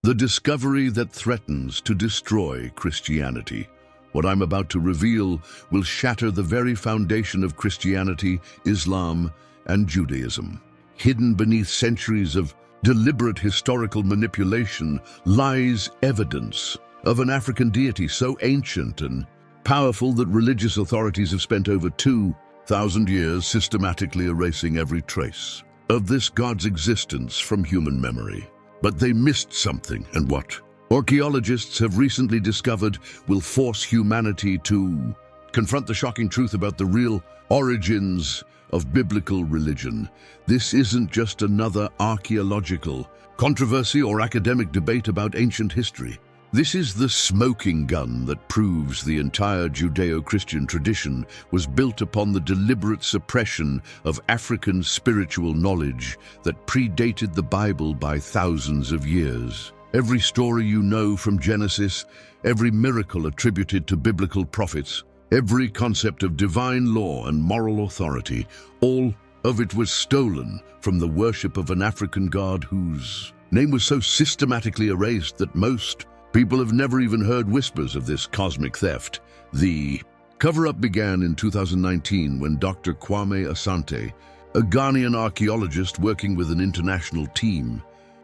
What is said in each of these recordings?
The discovery that threatens to destroy Christianity. What I'm about to reveal will shatter the very foundation of Christianity, Islam, and Judaism. Hidden beneath centuries of deliberate historical manipulation lies evidence of an African deity so ancient and powerful that religious authorities have spent over 2,000 years systematically erasing every trace of this god's existence from human memory. But they missed something, and what? Archaeologists have recently discovered will force humanity to confront the shocking truth about the real origins of biblical religion. This isn't just another archaeological controversy or academic debate about ancient history. This is the smoking gun that proves the entire Judeo-Christian tradition was built upon the deliberate suppression of African spiritual knowledge that predated the Bible by thousands of years. Every story you know from Genesis, every miracle attributed to biblical prophets, every concept of divine law and moral authority, all of it was stolen from the worship of an African god whose name was so systematically erased that most people have never even heard whispers of this cosmic theft. The cover-up began in 2019 when Dr. Kwame Asante, a Ghanaian archaeologist working with an international team,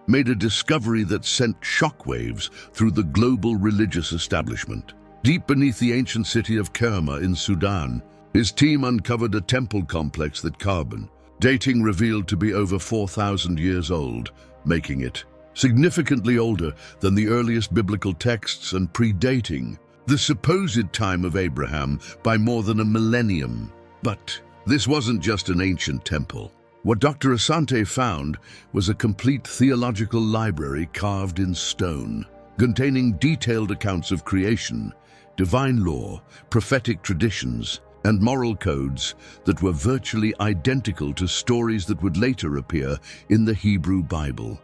made a discovery that sent shockwaves through the global religious establishment. Deep beneath the ancient city of Kerma in Sudan, his team uncovered a temple complex that carbon dating revealed to be over 4,000 years old, making it significantly older than the earliest biblical texts and predating the supposed time of Abraham by more than a millennium. But this wasn't just an ancient temple. What Dr. Asante found was a complete theological library carved in stone, containing detailed accounts of creation, divine law, prophetic traditions, and moral codes that were virtually identical to stories that would later appear in the Hebrew Bible.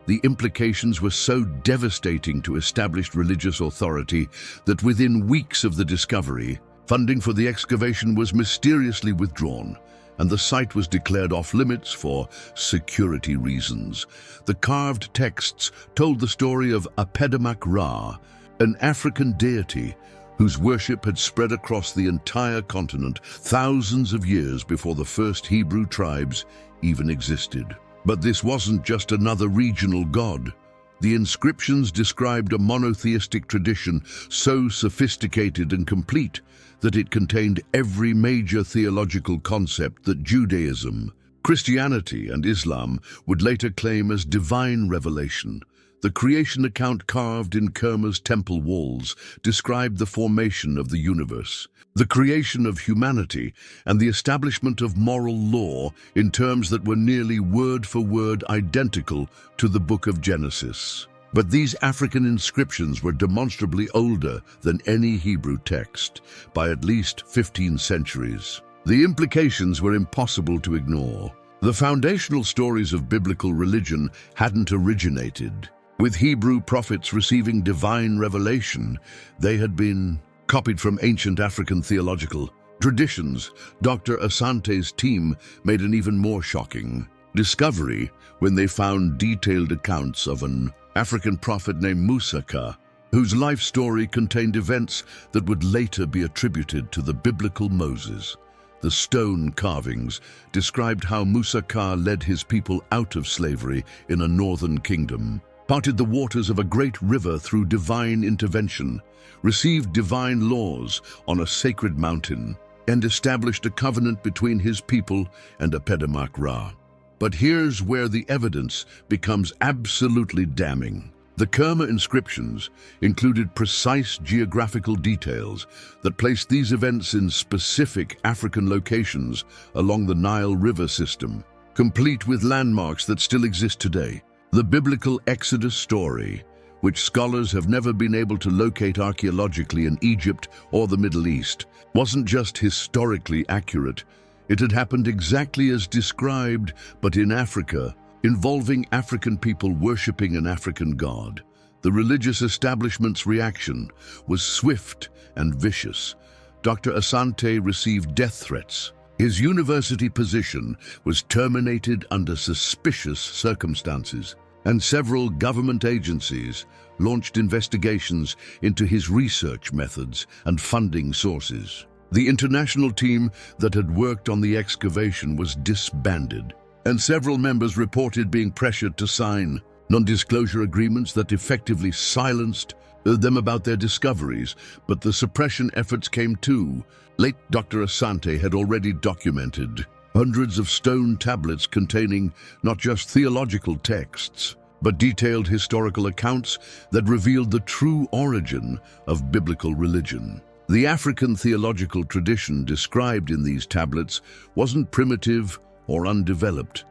The implications were so devastating to established religious authority that within weeks of the discovery, funding for the excavation was mysteriously withdrawn, and the site was declared off-limits for security reasons. The carved texts told the story of Apedemak Ra, an African deity whose worship had spread across the entire continent thousands of years before the first Hebrew tribes even existed. But this wasn't just another regional god. The inscriptions described a monotheistic tradition so sophisticated and complete that it contained every major theological concept that Judaism, Christianity, and Islam would later claim as divine revelation. The creation account carved in Kerma's temple walls described the formation of the universe, the creation of humanity, and the establishment of moral law in terms that were nearly word-for-word identical to the Book of Genesis. But these African inscriptions were demonstrably older than any Hebrew text, by at least 15 centuries. The implications were impossible to ignore. The foundational stories of biblical religion hadn't originated with Hebrew prophets receiving divine revelation. They had been copied from ancient African theological traditions. Dr. Asante's team made an even more shocking discovery when they found detailed accounts of an African prophet named Musa Ka, whose life story contained events that would later be attributed to the biblical Moses. The stone carvings described how Musa Ka led his people out of slavery in a northern kingdom, parted the waters of a great river through divine intervention, received divine laws on a sacred mountain, and established a covenant between his people and Apedemak Ra. But here's where the evidence becomes absolutely damning. The Kerma inscriptions included precise geographical details that placed these events in specific African locations along the Nile River system, complete with landmarks that still exist today. The biblical Exodus story, which scholars have never been able to locate archaeologically in Egypt or the Middle East, wasn't just historically accurate. It had happened exactly as described, but in Africa, involving African people worshipping an African god. The religious establishment's reaction was swift and vicious. Dr. Asante received death threats. His university position was terminated under suspicious circumstances. and several government agencies launched investigations into his research methods and funding sources. The international team that had worked on the excavation was disbanded, and several members reported being pressured to sign non-disclosure agreements that effectively silenced them about their discoveries. But the suppression efforts came too. Late Dr. Asante had already documented hundreds of stone tablets containing not just theological texts, but detailed historical accounts that revealed the true origin of biblical religion. The African theological tradition described in these tablets wasn't primitive or undeveloped.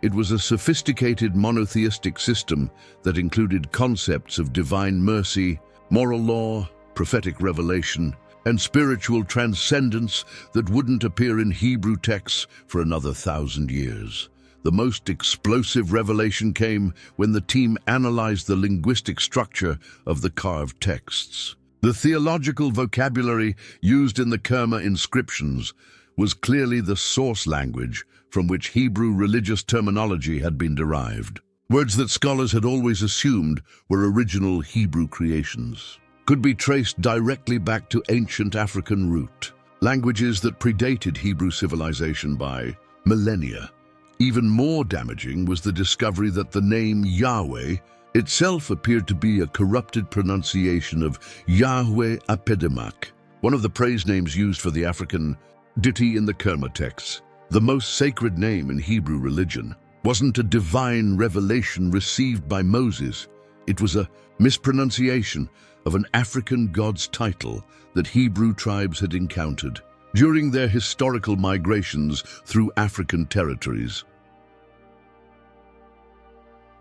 It was a sophisticated monotheistic system that included concepts of divine mercy, moral law, prophetic revelation, and spiritual transcendence that wouldn't appear in Hebrew texts for another 1,000 years. The most explosive revelation came when the team analyzed the linguistic structure of the carved texts. The theological vocabulary used in the Kerma inscriptions was clearly the source language from which Hebrew religious terminology had been derived. Words that scholars had always assumed were original Hebrew creations could be traced directly back to ancient African root, languages that predated Hebrew civilization by millennia. Even more damaging was the discovery that the name Yahweh itself appeared to be a corrupted pronunciation of Yahweh Apedemak, one of the praise names used for the African deity in the Kerma texts. The most sacred name in Hebrew religion wasn't a divine revelation received by Moses. It was a mispronunciation of an African god's title that Hebrew tribes had encountered during their historical migrations through African territories.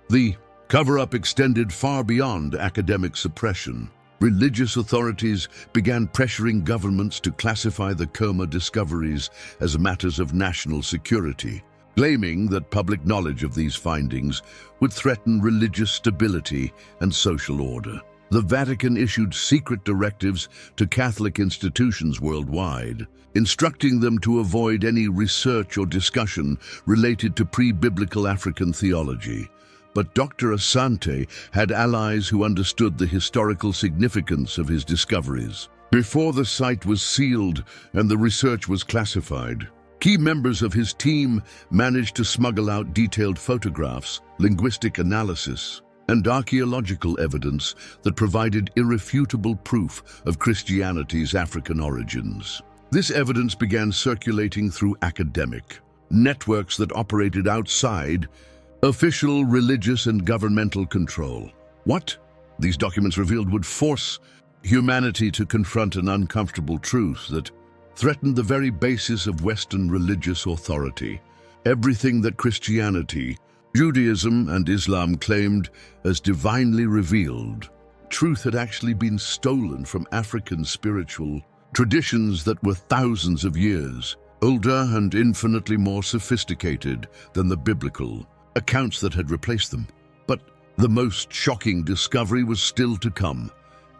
The cover-up extended far beyond academic suppression. Religious authorities began pressuring governments to classify the Kerma discoveries as matters of national security, claiming that public knowledge of these findings would threaten religious stability and social order. The Vatican issued secret directives to Catholic institutions worldwide, instructing them to avoid any research or discussion related to pre-biblical African theology. But Dr. Asante had allies who understood the historical significance of his discoveries. Before the site was sealed and the research was classified, key members of his team managed to smuggle out detailed photographs, linguistic analysis, and archaeological evidence that provided irrefutable proof of Christianity's African origins. This evidence began circulating through academic networks that operated outside official religious and governmental control. What these documents revealed would force humanity to confront an uncomfortable truth that threatened the very basis of Western religious authority. Everything that Christianity, Judaism, and Islam claimed as divinely revealed, truth had actually been stolen from African spiritual traditions that were thousands of years older and infinitely more sophisticated than the biblical accounts that had replaced them. But the most shocking discovery was still to come: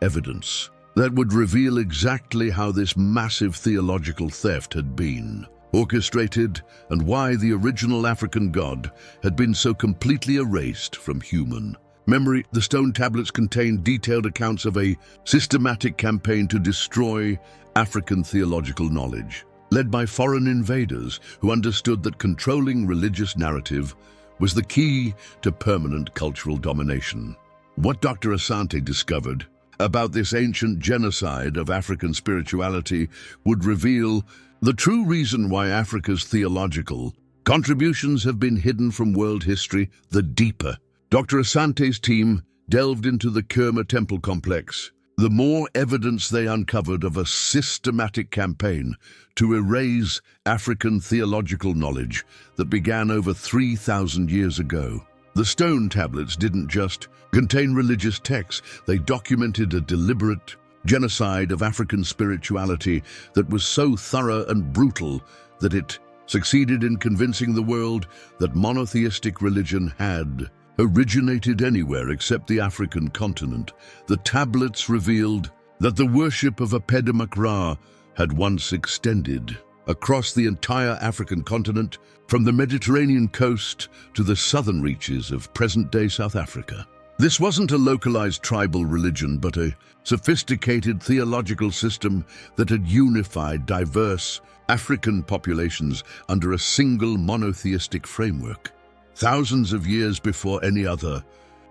evidence that would reveal exactly how this massive theological theft had been orchestrated and why the original African god had been so completely erased from human memory. The stone tablets contained detailed accounts of a systematic campaign to destroy African theological knowledge, led by foreign invaders who understood that controlling religious narrative was the key to permanent cultural domination. What Dr. Asante discovered about this ancient genocide of African spirituality would reveal the true reason why Africa's theological contributions have been hidden from world history. The deeper Dr. Asante's team delved into the Kerma temple complex, the more evidence they uncovered of a systematic campaign to erase African theological knowledge that began over 3,000 years ago. The stone tablets didn't just contain religious texts, they documented a deliberate genocide of African spirituality that was so thorough and brutal that it succeeded in convincing the world that monotheistic religion had originated anywhere except the African continent. The tablets revealed that the worship of Apedemak Ra had once extended across the entire African continent, from the Mediterranean coast to the southern reaches of present-day South Africa. This wasn't a localized tribal religion, but a sophisticated theological system that had unified diverse African populations under a single monotheistic framework. Thousands of years before any other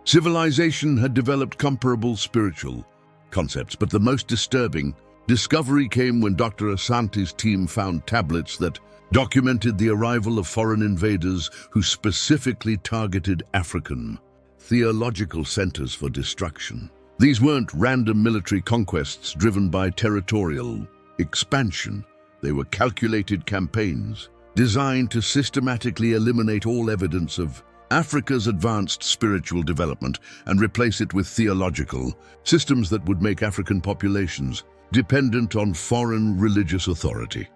civilization had developed comparable spiritual concepts, but the most disturbing discovery came when Dr. Asante's team found tablets that documented the arrival of foreign invaders who specifically targeted African theological centers for destruction. These weren't random military conquests driven by territorial expansion. They were calculated campaigns designed to systematically eliminate all evidence of Africa's advanced spiritual development and replace it with theological systems that would make African populations dependent on foreign religious authority.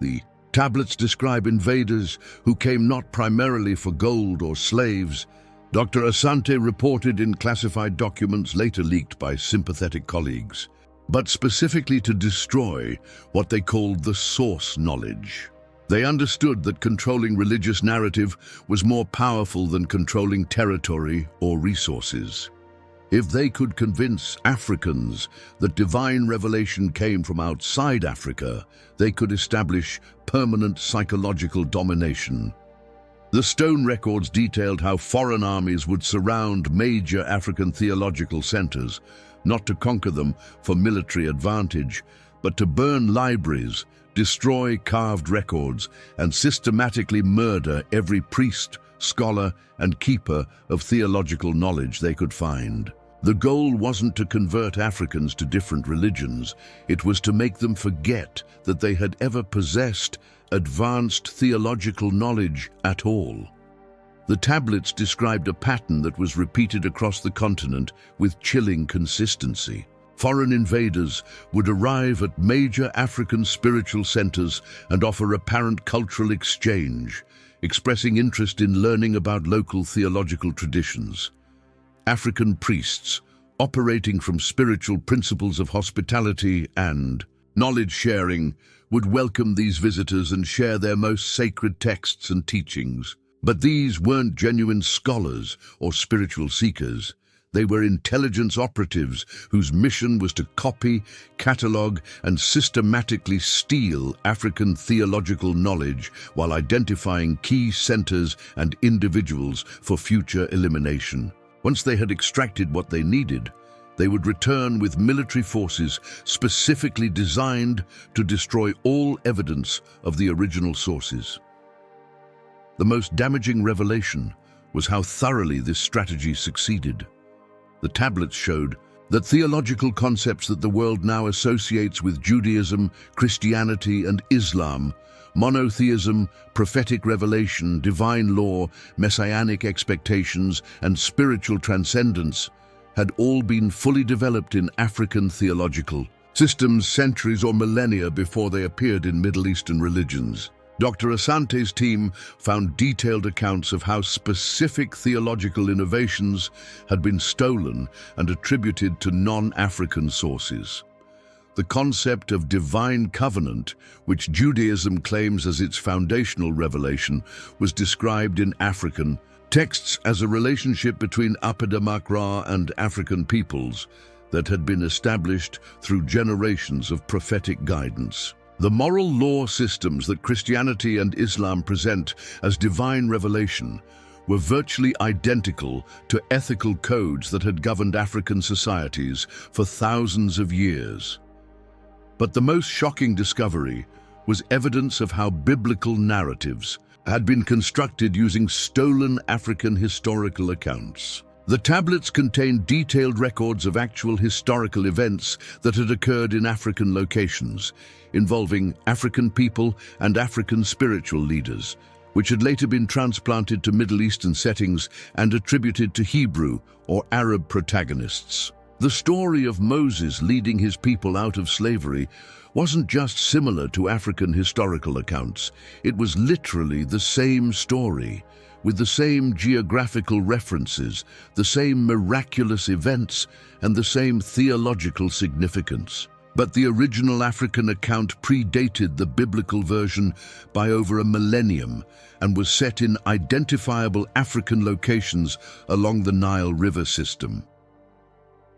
The tablets describe invaders who came not primarily for gold or slaves. Dr. Asante reported in classified documents later leaked by sympathetic colleagues, but specifically to destroy what they called the source knowledge. They understood that controlling religious narrative was more powerful than controlling territory or resources. If they could convince Africans that divine revelation came from outside Africa, they could establish permanent psychological domination. The stone records detailed how foreign armies would surround major African theological centers, not to conquer them for military advantage, but to burn libraries, destroy carved records, and systematically murder every priest, scholar, and keeper of theological knowledge they could find. The goal wasn't to convert Africans to different religions, it was to make them forget that they had ever possessed advanced theological knowledge at all. The tablets described a pattern that was repeated across the continent with chilling consistency. Foreign invaders would arrive at major African spiritual centers and offer apparent cultural exchange, expressing interest in learning about local theological traditions. African priests, operating from spiritual principles of hospitality and knowledge sharing, would welcome these visitors and share their most sacred texts and teachings. But these weren't genuine scholars or spiritual seekers. They were intelligence operatives whose mission was to copy, catalog, and systematically steal African theological knowledge while identifying key centers and individuals for future elimination. Once they had extracted what they needed, they would return with military forces specifically designed to destroy all evidence of the original sources. The most damaging revelation was how thoroughly this strategy succeeded. The tablets showed that theological concepts that the world now associates with Judaism, Christianity, and Islam, monotheism, prophetic revelation, divine law, messianic expectations, and spiritual transcendence, had all been fully developed in African theological systems centuries or millennia before they appeared in Middle Eastern religions. Dr. Asante's team found detailed accounts of how specific theological innovations had been stolen and attributed to non-African sources. The concept of divine covenant, which Judaism claims as its foundational revelation, was described in African texts as a relationship between Apadamakra and African peoples that had been established through generations of prophetic guidance. The moral law systems that Christianity and Islam present as divine revelation were virtually identical to ethical codes that had governed African societies for thousands of years. But the most shocking discovery was evidence of how biblical narratives had been constructed using stolen African historical accounts. The tablets contained detailed records of actual historical events that had occurred in African locations, involving African people and African spiritual leaders, which had later been transplanted to Middle Eastern settings and attributed to Hebrew or Arab protagonists. The story of Moses leading his people out of slavery wasn't just similar to African historical accounts. It was literally the same story, with the same geographical references, the same miraculous events, and the same theological significance. But the original African account predated the biblical version by over a millennium and was set in identifiable African locations along the Nile River system.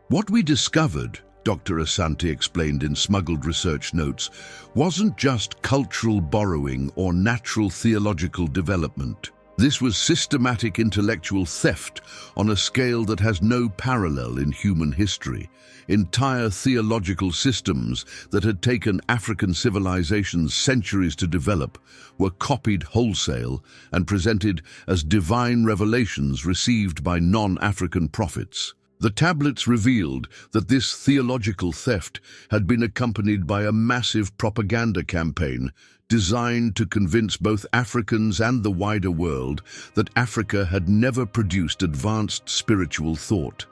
What we discovered, Dr. Asante explained in Smuggled Research Notes, wasn't just cultural borrowing or natural theological development. This was systematic intellectual theft on a scale that has no parallel in human history. Entire theological systems that had taken African civilizations centuries to develop were copied wholesale and presented as divine revelations received by non-African prophets. The tablets revealed that this theological theft had been accompanied by a massive propaganda campaign designed to convince both Africans and the wider world that Africa had never produced advanced spiritual thought.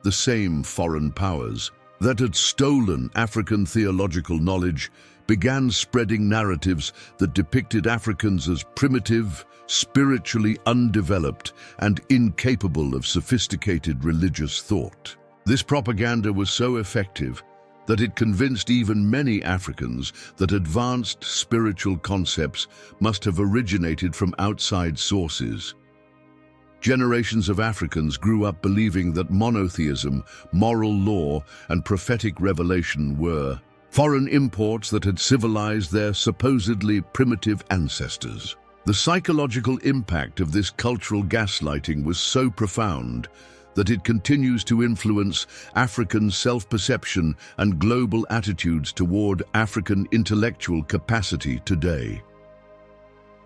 The same foreign powers that had stolen African theological knowledge began spreading narratives that depicted Africans as primitive, spiritually undeveloped, and incapable of sophisticated religious thought. This propaganda was so effective that it convinced even many Africans that advanced spiritual concepts must have originated from outside sources. Generations of Africans grew up believing that monotheism, moral law, and prophetic revelation were foreign imports that had civilized their supposedly primitive ancestors. The psychological impact of this cultural gaslighting was so profound that it continues to influence African self-perception and global attitudes toward African intellectual capacity today.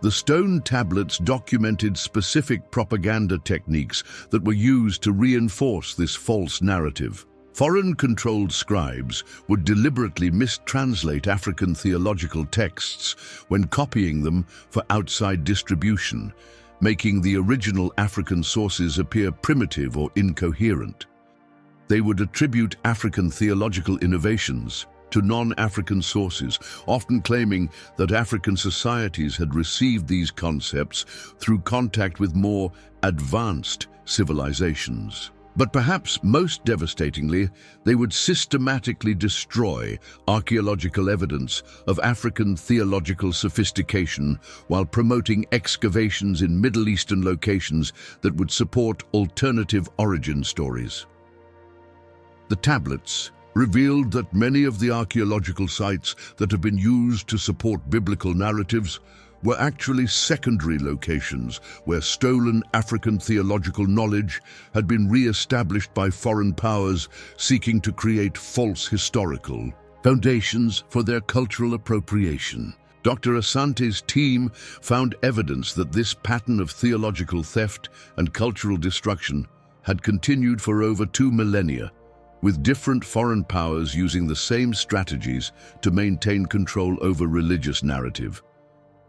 The stone tablets documented specific propaganda techniques that were used to reinforce this false narrative. Foreign-controlled scribes would deliberately mistranslate African theological texts when copying them for outside distribution, making the original African sources appear primitive or incoherent. They would attribute African theological innovations to non-African sources, often claiming that African societies had received these concepts through contact with more advanced civilizations. But perhaps most devastatingly, they would systematically destroy archaeological evidence of African theological sophistication while promoting excavations in Middle Eastern locations that would support alternative origin stories. The tablets revealed that many of the archaeological sites that have been used to support biblical narratives were actually secondary locations where stolen African theological knowledge had been re-established by foreign powers seeking to create false historical foundations for their cultural appropriation. Dr. Asante's team found evidence that this pattern of theological theft and cultural destruction had continued for over 2 millennia, with different foreign powers using the same strategies to maintain control over religious narrative.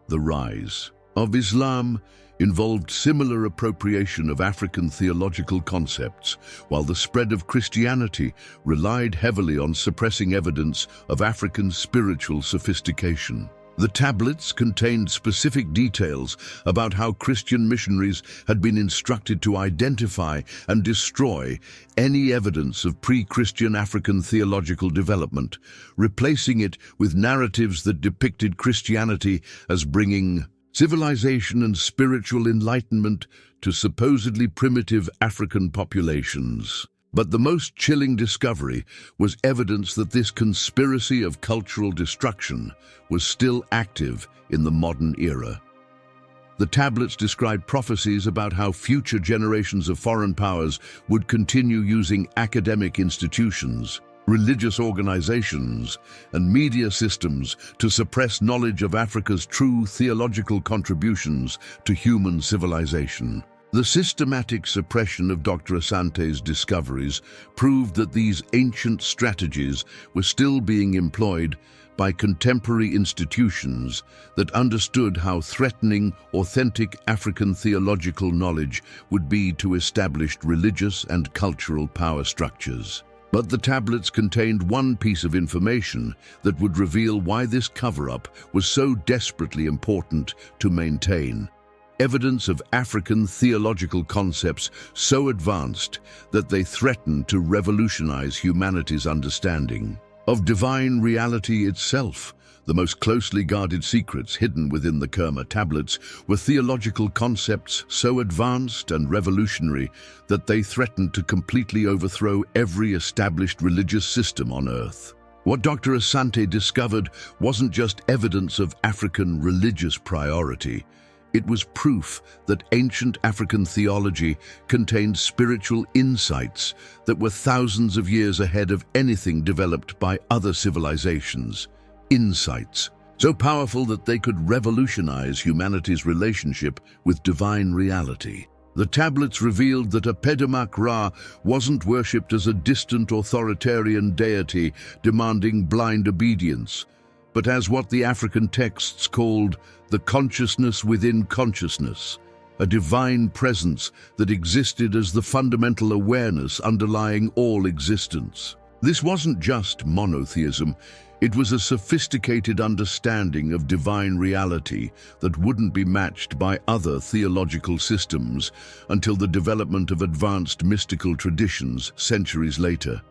The rise of Islam involved similar appropriation of African theological concepts, while the spread of Christianity relied heavily on suppressing evidence of African spiritual sophistication. The tablets contained specific details about how Christian missionaries had been instructed to identify and destroy any evidence of pre-Christian African theological development, replacing it with narratives that depicted Christianity as bringing civilization and spiritual enlightenment to supposedly primitive African populations. But the most chilling discovery was evidence that this conspiracy of cultural destruction was still active in the modern era. The tablets described prophecies about how future generations of foreign powers would continue using academic institutions, religious organizations, and media systems to suppress knowledge of Africa's true theological contributions to human civilization. The systematic suppression of Dr. Asante's discoveries proved that these ancient strategies were still being employed by contemporary institutions that understood how threatening authentic African theological knowledge would be to established religious and cultural power structures. But the tablets contained one piece of information that would reveal why this cover-up was so desperately important to maintain. Evidence of African theological concepts so advanced that they threatened to revolutionize humanity's understanding of divine reality itself. The most closely guarded secrets hidden within the Kerma tablets were theological concepts so advanced and revolutionary that they threatened to completely overthrow every established religious system on Earth. What Dr. Asante discovered wasn't just evidence of African religious priority. It was proof that ancient African theology contained spiritual insights that were thousands of years ahead of anything developed by other civilizations. Insights so powerful that they could revolutionize humanity's relationship with divine reality. The tablets revealed that Apedemak Ra wasn't worshipped as a distant authoritarian deity demanding blind obedience, but as what the African texts called the consciousness within consciousness, a divine presence that existed as the fundamental awareness underlying all existence. This wasn't just monotheism. It was a sophisticated understanding of divine reality that wouldn't be matched by other theological systems until the development of advanced mystical traditions centuries later.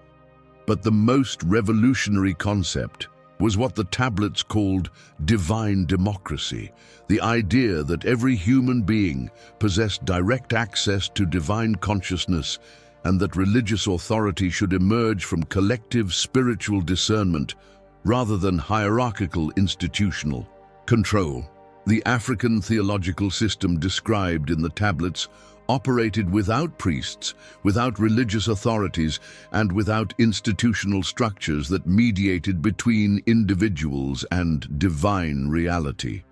But the most revolutionary concept was what the tablets called divine democracy, the idea that every human being possessed direct access to divine consciousness and that religious authority should emerge from collective spiritual discernment rather than hierarchical institutional control. The African theological system described in the tablets operated without priests, without religious authorities, and without institutional structures that mediated between individuals and divine reality.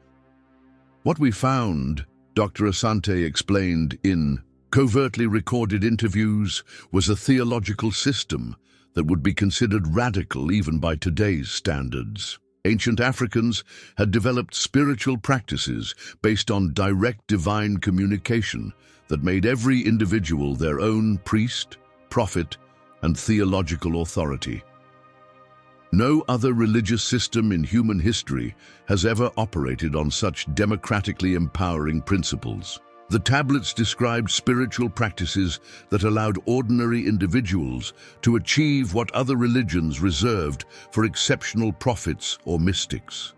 What we found, Dr. Asante explained in covertly recorded interviews, was a theological system that would be considered radical even by today's standards. Ancient Africans had developed spiritual practices based on direct divine communication that made every individual their own priest, prophet, and theological authority. No other religious system in human history has ever operated on such democratically empowering principles. The tablets described spiritual practices that allowed ordinary individuals to achieve what other religions reserved for exceptional prophets or mystics.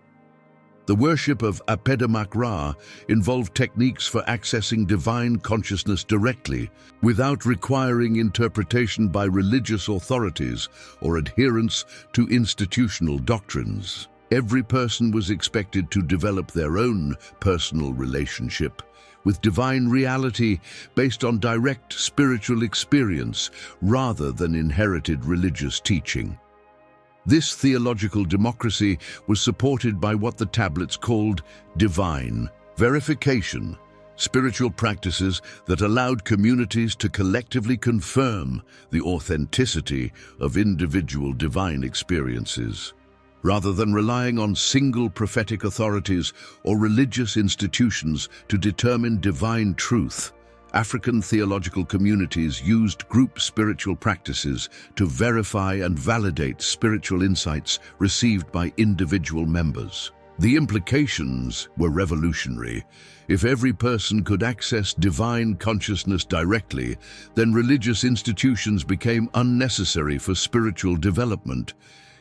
The worship of Apedemak Ra involved techniques for accessing divine consciousness directly, without requiring interpretation by religious authorities or adherence to institutional doctrines. Every person was expected to develop their own personal relationship with divine reality based on direct spiritual experience rather than inherited religious teaching. This theological democracy was supported by what the tablets called divine verification, spiritual practices that allowed communities to collectively confirm the authenticity of individual divine experiences. Rather than relying on single prophetic authorities or religious institutions to determine divine truth, African theological communities used group spiritual practices to verify and validate spiritual insights received by individual members. The implications were revolutionary. If every person could access divine consciousness directly, then religious institutions became unnecessary for spiritual development.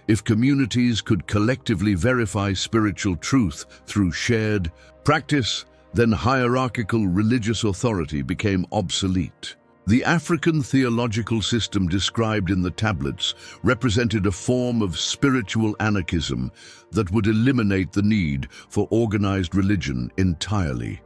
If communities could collectively verify spiritual truth through shared practice, then hierarchical religious authority became obsolete. The African theological system described in the tablets represented a form of spiritual anarchism that would eliminate the need for organized religion entirely.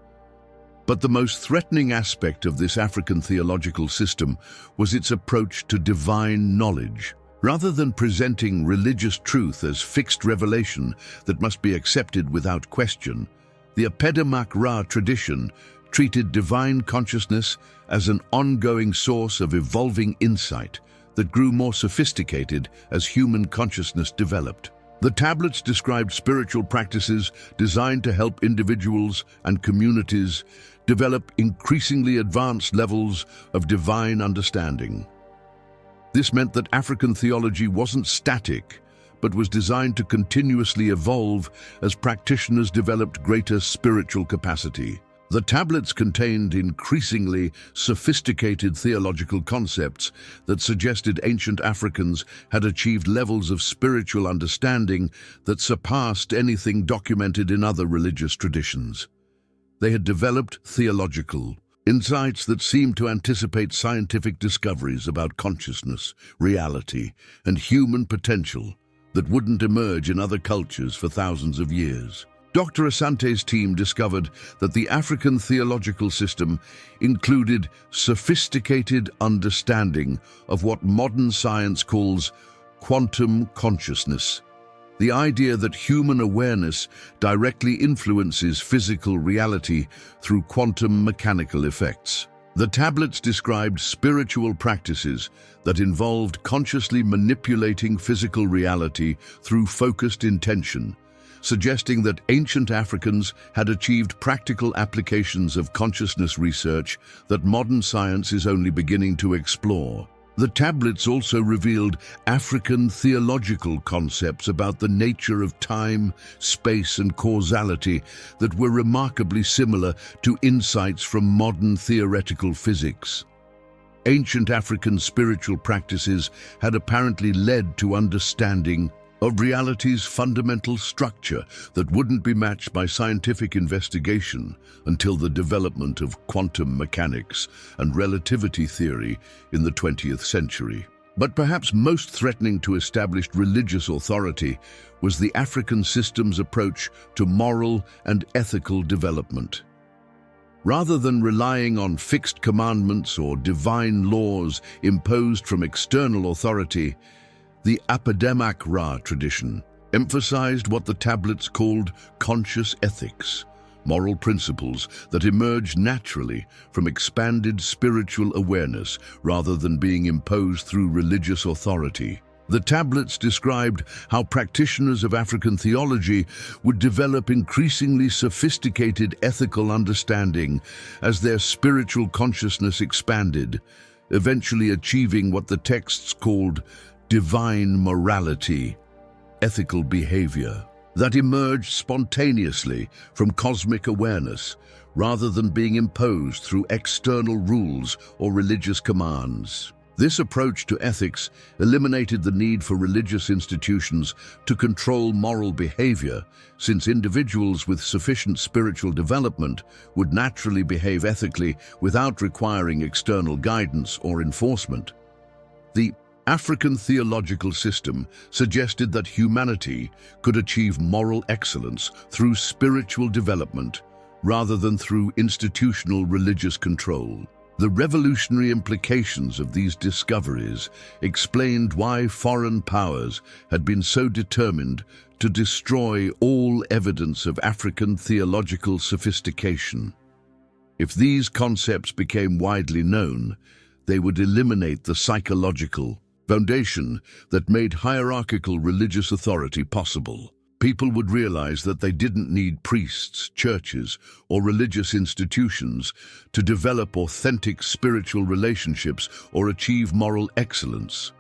But the most threatening aspect of this African theological system was its approach to divine knowledge. Rather than presenting religious truth as fixed revelation that must be accepted without question, the Apedemak Ra tradition treated divine consciousness as an ongoing source of evolving insight that grew more sophisticated as human consciousness developed. The tablets described spiritual practices designed to help individuals and communities develop increasingly advanced levels of divine understanding. This meant that African theology wasn't static, but was designed to continuously evolve as practitioners developed greater spiritual capacity. The tablets contained increasingly sophisticated theological concepts that suggested ancient Africans had achieved levels of spiritual understanding that surpassed anything documented in other religious traditions. They had developed theological insights that seemed to anticipate scientific discoveries about consciousness, reality, and human potential that wouldn't emerge in other cultures for thousands of years. Dr. Asante's team discovered that the African theological system included sophisticated understanding of what modern science calls quantum consciousness, the idea that human awareness directly influences physical reality through quantum mechanical effects. The tablets described spiritual practices that involved consciously manipulating physical reality through focused intention, suggesting that ancient Africans had achieved practical applications of consciousness research that modern science is only beginning to explore. The tablets also revealed African theological concepts about the nature of time, space, and causality that were remarkably similar to insights from modern theoretical physics. Ancient African spiritual practices had apparently led to understanding of reality's fundamental structure that wouldn't be matched by scientific investigation until the development of quantum mechanics and relativity theory in the 20th century. But perhaps most threatening to established religious authority was the African system's approach to moral and ethical development. Rather than relying on fixed commandments or divine laws imposed from external authority, the Apedemak Ra tradition emphasized what the tablets called conscious ethics, moral principles that emerged naturally from expanded spiritual awareness rather than being imposed through religious authority. The tablets described how practitioners of African theology would develop increasingly sophisticated ethical understanding as their spiritual consciousness expanded, eventually achieving what the texts called divine morality, ethical behavior, that emerged spontaneously from cosmic awareness rather than being imposed through external rules or religious commands. This approach to ethics eliminated the need for religious institutions to control moral behavior, since individuals with sufficient spiritual development would naturally behave ethically without requiring external guidance or enforcement. The African theological system suggested that humanity could achieve moral excellence through spiritual development rather than through institutional religious control. The revolutionary implications of these discoveries explained why foreign powers had been so determined to destroy all evidence of African theological sophistication. If these concepts became widely known, they would eliminate the psychological foundation that made hierarchical religious authority possible. People would realize that they didn't need priests, churches, or religious institutions to develop authentic spiritual relationships or achieve moral excellence.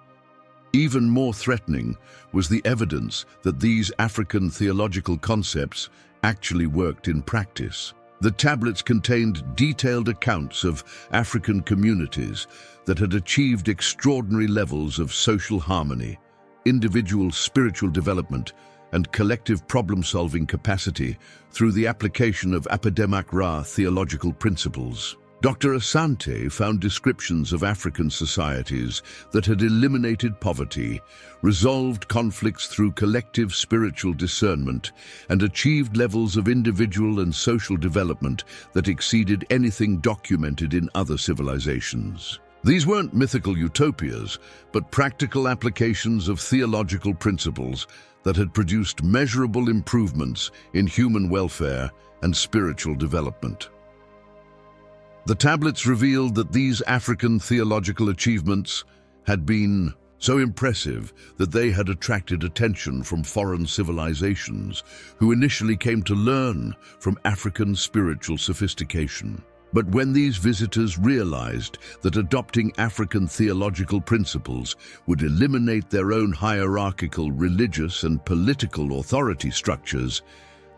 Even more threatening was the evidence that these African theological concepts actually worked in practice. The tablets contained detailed accounts of African communities that had achieved extraordinary levels of social harmony, individual spiritual development, and collective problem-solving capacity through the application of Apedemak Ra theological principles. Dr. Asante found descriptions of African societies that had eliminated poverty, resolved conflicts through collective spiritual discernment, and achieved levels of individual and social development that exceeded anything documented in other civilizations. These weren't mythical utopias, but practical applications of theological principles that had produced measurable improvements in human welfare and spiritual development. The tablets revealed that these African theological achievements had been so impressive that they had attracted attention from foreign civilizations who initially came to learn from African spiritual sophistication. But when these visitors realized that adopting African theological principles would eliminate their own hierarchical religious and political authority structures,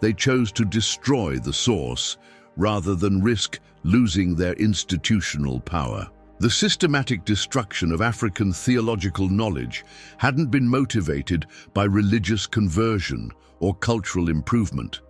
they chose to destroy the source rather than risk losing their institutional power. The systematic destruction of African theological knowledge hadn't been motivated by religious conversion or cultural improvement.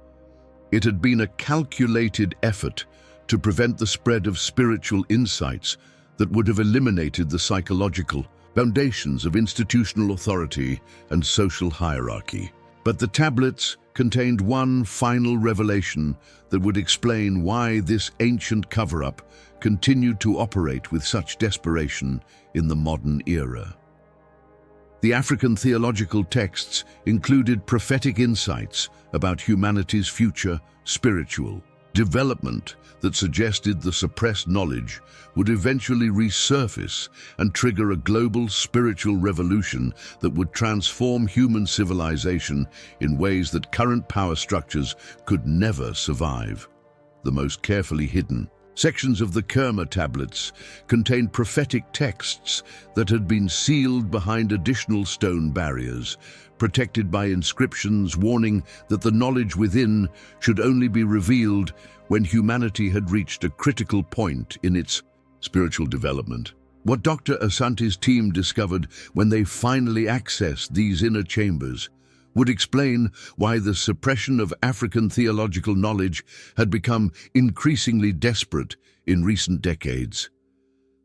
It had been a calculated effort to prevent the spread of spiritual insights that would have eliminated the psychological foundations of institutional authority and social hierarchy. But the tablets contained one final revelation that would explain why this ancient cover-up continued to operate with such desperation in the modern era. The African theological texts included prophetic insights about humanity's future spiritual development that suggested the suppressed knowledge would eventually resurface and trigger a global spiritual revolution that would transform human civilization in ways that current power structures could never survive. The most carefully hidden sections of the Kerma tablets contained prophetic texts that had been sealed behind additional stone barriers, protected by inscriptions warning that the knowledge within should only be revealed when humanity had reached a critical point in its spiritual development. What Dr. Asante's team discovered when they finally accessed these inner chambers would explain why the suppression of African theological knowledge had become increasingly desperate in recent decades.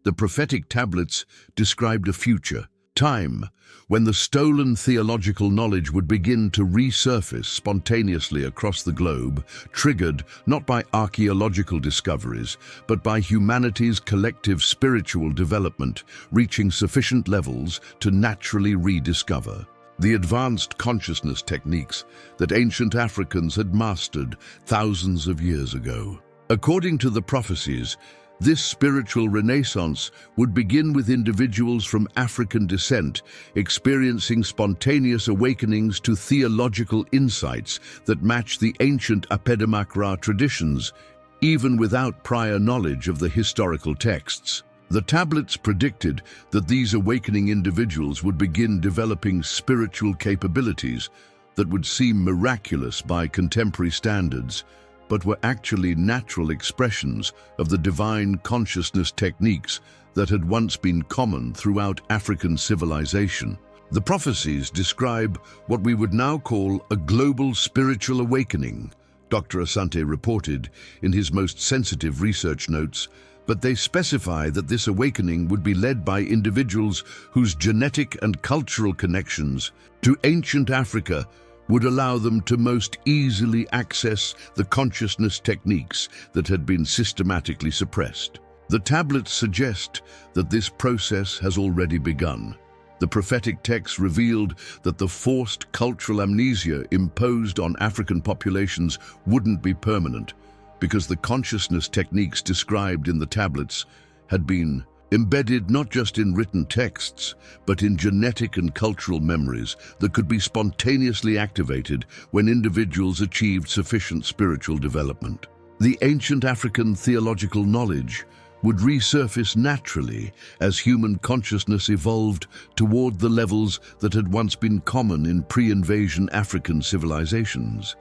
The prophetic tablets described a future time when the stolen theological knowledge would begin to resurface spontaneously across the globe, triggered not by archaeological discoveries, but by humanity's collective spiritual development, reaching sufficient levels to naturally rediscover the advanced consciousness techniques that ancient Africans had mastered thousands of years ago. According to the prophecies, this spiritual renaissance would begin with individuals from African descent experiencing spontaneous awakenings to theological insights that match the ancient Apedimakra traditions, even without prior knowledge of the historical texts. The tablets predicted that these awakening individuals would begin developing spiritual capabilities that would seem miraculous by contemporary standards, but were actually natural expressions of the divine consciousness techniques that had once been common throughout African civilization. The prophecies describe what we would now call a global spiritual awakening, Dr. Asante reported in his most sensitive research notes, but they specify that this awakening would be led by individuals whose genetic and cultural connections to ancient Africa would allow them to most easily access the consciousness techniques that had been systematically suppressed. The tablets suggest that this process has already begun. The prophetic texts revealed that the forced cultural amnesia imposed on African populations wouldn't be permanent, because the consciousness techniques described in the tablets had been embedded not just in written texts, but in genetic and cultural memories that could be spontaneously activated when individuals achieved sufficient spiritual development. The ancient African theological knowledge would resurface naturally as human consciousness evolved toward the levels that had once been common in pre-invasion African civilizations.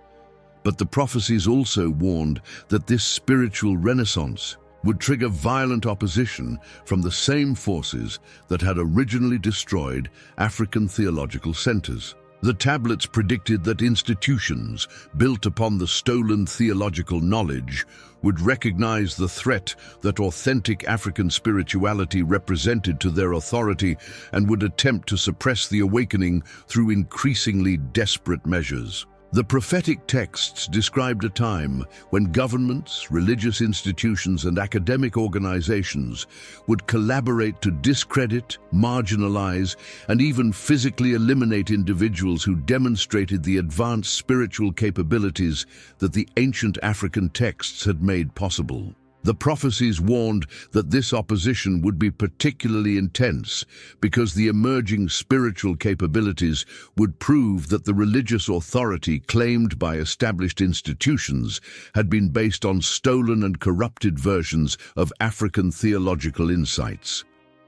But the prophecies also warned that this spiritual renaissance would trigger violent opposition from the same forces that had originally destroyed African theological centers. The tablets predicted that institutions built upon the stolen theological knowledge would recognize the threat that authentic African spirituality represented to their authority and would attempt to suppress the awakening through increasingly desperate measures. The prophetic texts described a time when governments, religious institutions, and academic organizations would collaborate to discredit, marginalize, and even physically eliminate individuals who demonstrated the advanced spiritual capabilities that the ancient African texts had made possible. The prophecies warned that this opposition would be particularly intense because the emerging spiritual capabilities would prove that the religious authority claimed by established institutions had been based on stolen and corrupted versions of African theological insights.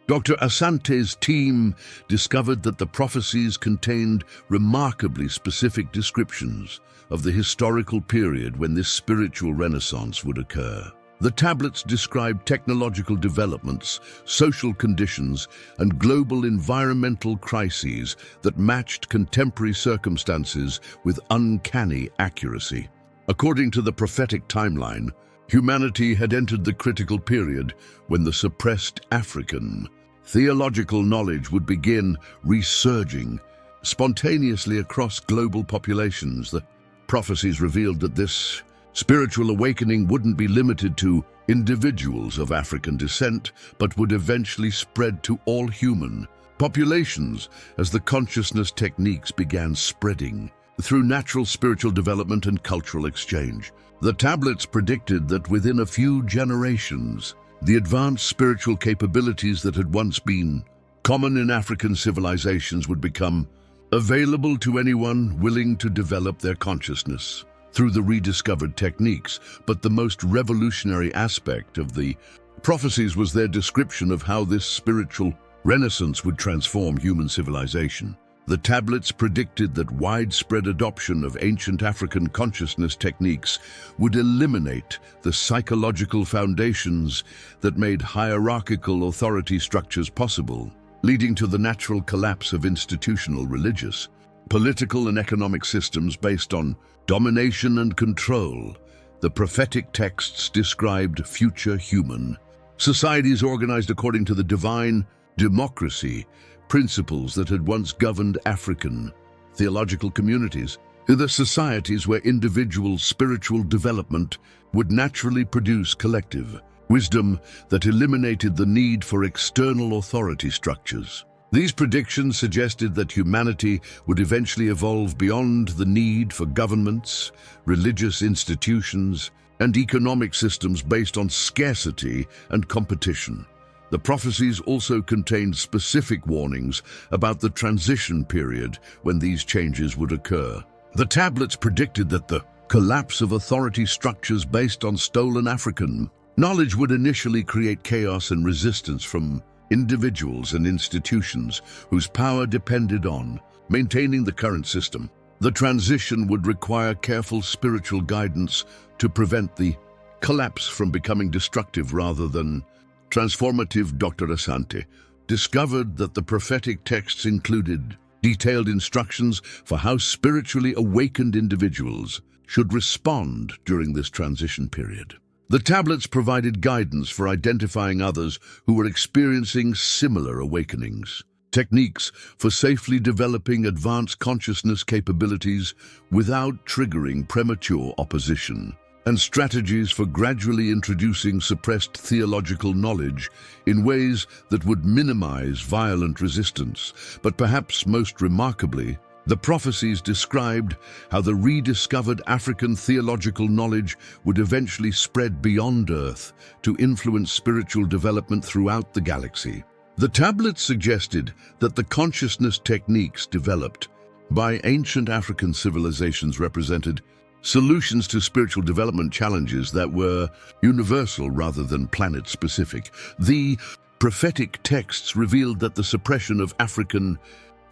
Dr. Asante's team discovered that the prophecies contained remarkably specific descriptions of the historical period when this spiritual renaissance would occur. The tablets described technological developments, social conditions, and global environmental crises that matched contemporary circumstances with uncanny accuracy. According to the prophetic timeline, humanity had entered the critical period when the suppressed African theological knowledge would begin resurging spontaneously across global populations. The prophecies revealed that this spiritual awakening wouldn't be limited to individuals of African descent, but would eventually spread to all human populations as the consciousness techniques began spreading through natural spiritual development and cultural exchange. The tablets predicted that within a few generations, the advanced spiritual capabilities that had once been common in African civilizations would become available to anyone willing to develop their consciousness through the rediscovered techniques. But the most revolutionary aspect of the prophecies was their description of how this spiritual renaissance would transform human civilization. The tablets predicted that widespread adoption of ancient African consciousness techniques would eliminate the psychological foundations that made hierarchical authority structures possible, leading to the natural collapse of institutional religious, political and economic systems based on domination and control. The prophetic texts described future human societies organized according to the divine democracy principles that had once governed African theological communities. The societies where individual spiritual development would naturally produce collective wisdom that eliminated the need for external authority structures. These predictions suggested that humanity would eventually evolve beyond the need for governments, religious institutions, and economic systems based on scarcity and competition. The prophecies also contained specific warnings about the transition period when these changes would occur. The tablets predicted that the collapse of authority structures based on stolen African knowledge would initially create chaos and resistance from individuals and institutions whose power depended on maintaining the current system. The transition would require careful spiritual guidance to prevent the collapse from becoming destructive rather than transformative. Dr. Asante discovered that the prophetic texts included detailed instructions for how spiritually awakened individuals should respond during this transition period. The tablets provided guidance for identifying others who were experiencing similar awakenings, techniques for safely developing advanced consciousness capabilities without triggering premature opposition, and strategies for gradually introducing suppressed theological knowledge in ways that would minimize violent resistance. But perhaps most remarkably, the prophecies described how the rediscovered African theological knowledge would eventually spread beyond Earth to influence spiritual development throughout the galaxy. The tablets suggested that the consciousness techniques developed by ancient African civilizations represented solutions to spiritual development challenges that were universal rather than planet-specific. The prophetic texts revealed that the suppression of African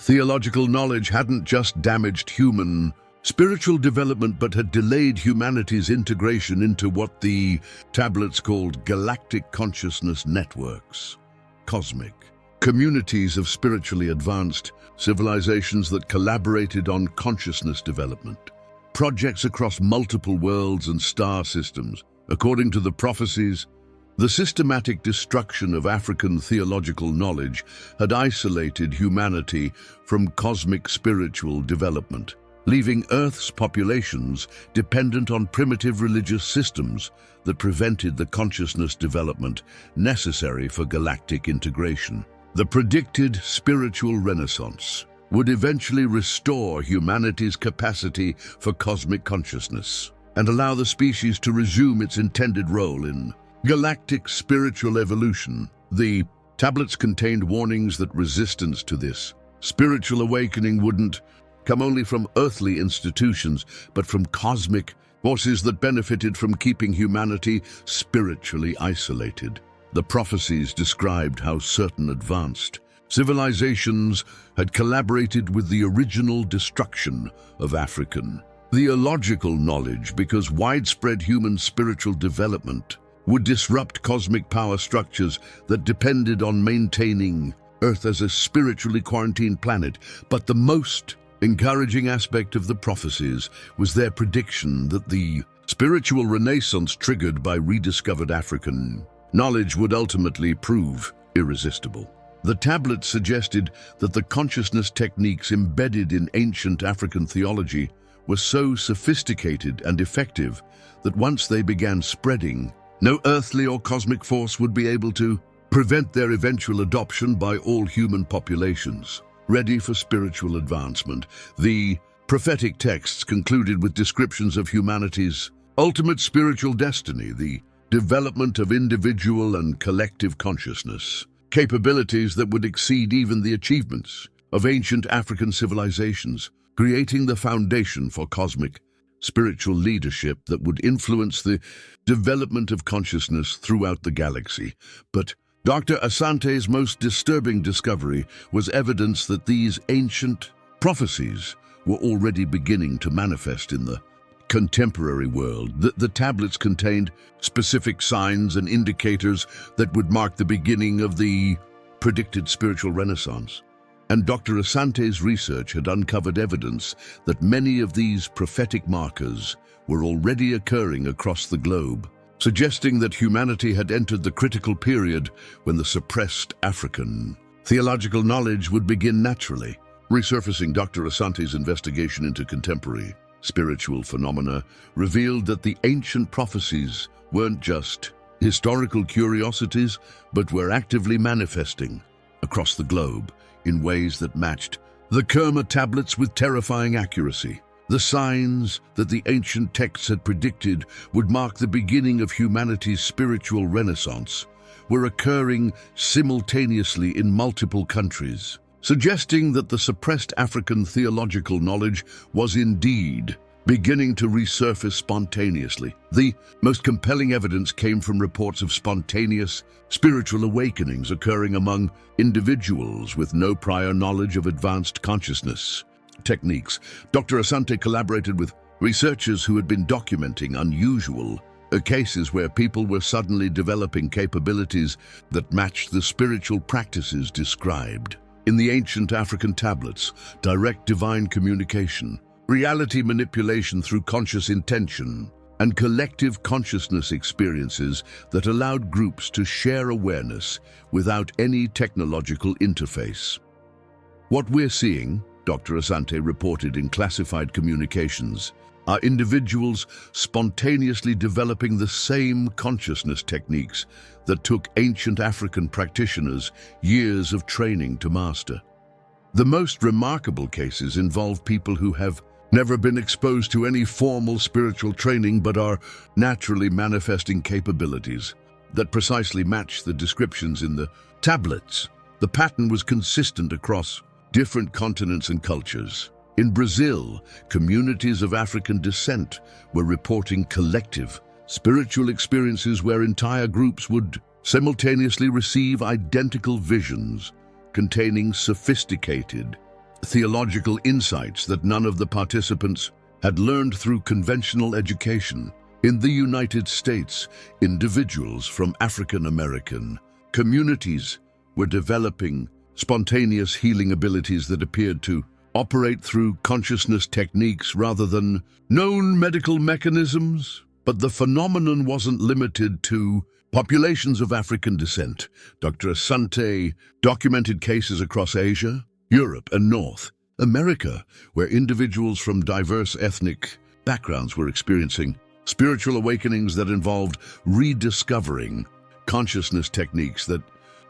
theological knowledge hadn't just damaged human spiritual development, but had delayed humanity's integration into what the tablets called galactic consciousness networks, cosmic communities of spiritually advanced civilizations that collaborated on consciousness development, projects across multiple worlds and star systems. According to the prophecies, the systematic destruction of African theological knowledge had isolated humanity from cosmic spiritual development, leaving Earth's populations dependent on primitive religious systems that prevented the consciousness development necessary for galactic integration. The predicted spiritual renaissance would eventually restore humanity's capacity for cosmic consciousness and allow the species to resume its intended role in galactic spiritual evolution. The tablets contained warnings that resistance to this spiritual awakening wouldn't come only from earthly institutions, but from cosmic forces that benefited from keeping humanity spiritually isolated. The prophecies described how certain advanced civilizations had collaborated with the original destruction of African theological knowledge because widespread human spiritual development would disrupt cosmic power structures that depended on maintaining Earth as a spiritually quarantined planet. But the most encouraging aspect of the prophecies was their prediction that the spiritual renaissance triggered by rediscovered African knowledge would ultimately prove irresistible. The tablets suggested that the consciousness techniques embedded in ancient African theology were so sophisticated and effective that once they began spreading, no earthly or cosmic force would be able to prevent their eventual adoption by all human populations. Ready for spiritual advancement, the prophetic texts concluded with descriptions of humanity's ultimate spiritual destiny, the development of individual and collective consciousness, capabilities that would exceed even the achievements of ancient African civilizations, creating the foundation for cosmic spiritual leadership that would influence the development of consciousness throughout the galaxy. But Dr. Asante's most disturbing discovery was evidence that these ancient prophecies were already beginning to manifest in the contemporary world. The tablets contained specific signs and indicators that would mark the beginning of the predicted spiritual renaissance. And Dr. Asante's research had uncovered evidence that many of these prophetic markers were already occurring across the globe, suggesting that humanity had entered the critical period when the suppressed African theological knowledge would begin naturally. Resurfacing, Dr. Asante's investigation into contemporary spiritual phenomena revealed that the ancient prophecies weren't just historical curiosities, but were actively manifesting across the globe in ways that matched the Kerma tablets with terrifying accuracy. The signs that the ancient texts had predicted would mark the beginning of humanity's spiritual renaissance were occurring simultaneously in multiple countries, suggesting that the suppressed African theological knowledge was indeed beginning to resurface spontaneously. The most compelling evidence came from reports of spontaneous spiritual awakenings occurring among individuals with no prior knowledge of advanced consciousness techniques. Dr. Asante collaborated with researchers who had been documenting unusual cases where people were suddenly developing capabilities that matched the spiritual practices described in the ancient African tablets: direct divine communication, reality manipulation through conscious intention, and collective consciousness experiences that allowed groups to share awareness without any technological interface. What we're seeing, Dr. Asante reported in classified communications, are individuals spontaneously developing the same consciousness techniques that took ancient African practitioners years of training to master. The most remarkable cases involve people who have never been exposed to any formal spiritual training but are naturally manifesting capabilities that precisely match the descriptions in the tablets. The pattern was consistent across different continents and cultures. In Brazil, communities of African descent were reporting collective spiritual experiences where entire groups would simultaneously receive identical visions containing sophisticated theological insights that none of the participants had learned through conventional education. In the United States, individuals from African American communities were developing spontaneous healing abilities that appeared to operate through consciousness techniques rather than known medical mechanisms. But the phenomenon wasn't limited to populations of African descent. Dr. Asante documented cases across Asia, Europe, and North America, where individuals from diverse ethnic backgrounds were experiencing spiritual awakenings that involved rediscovering consciousness techniques that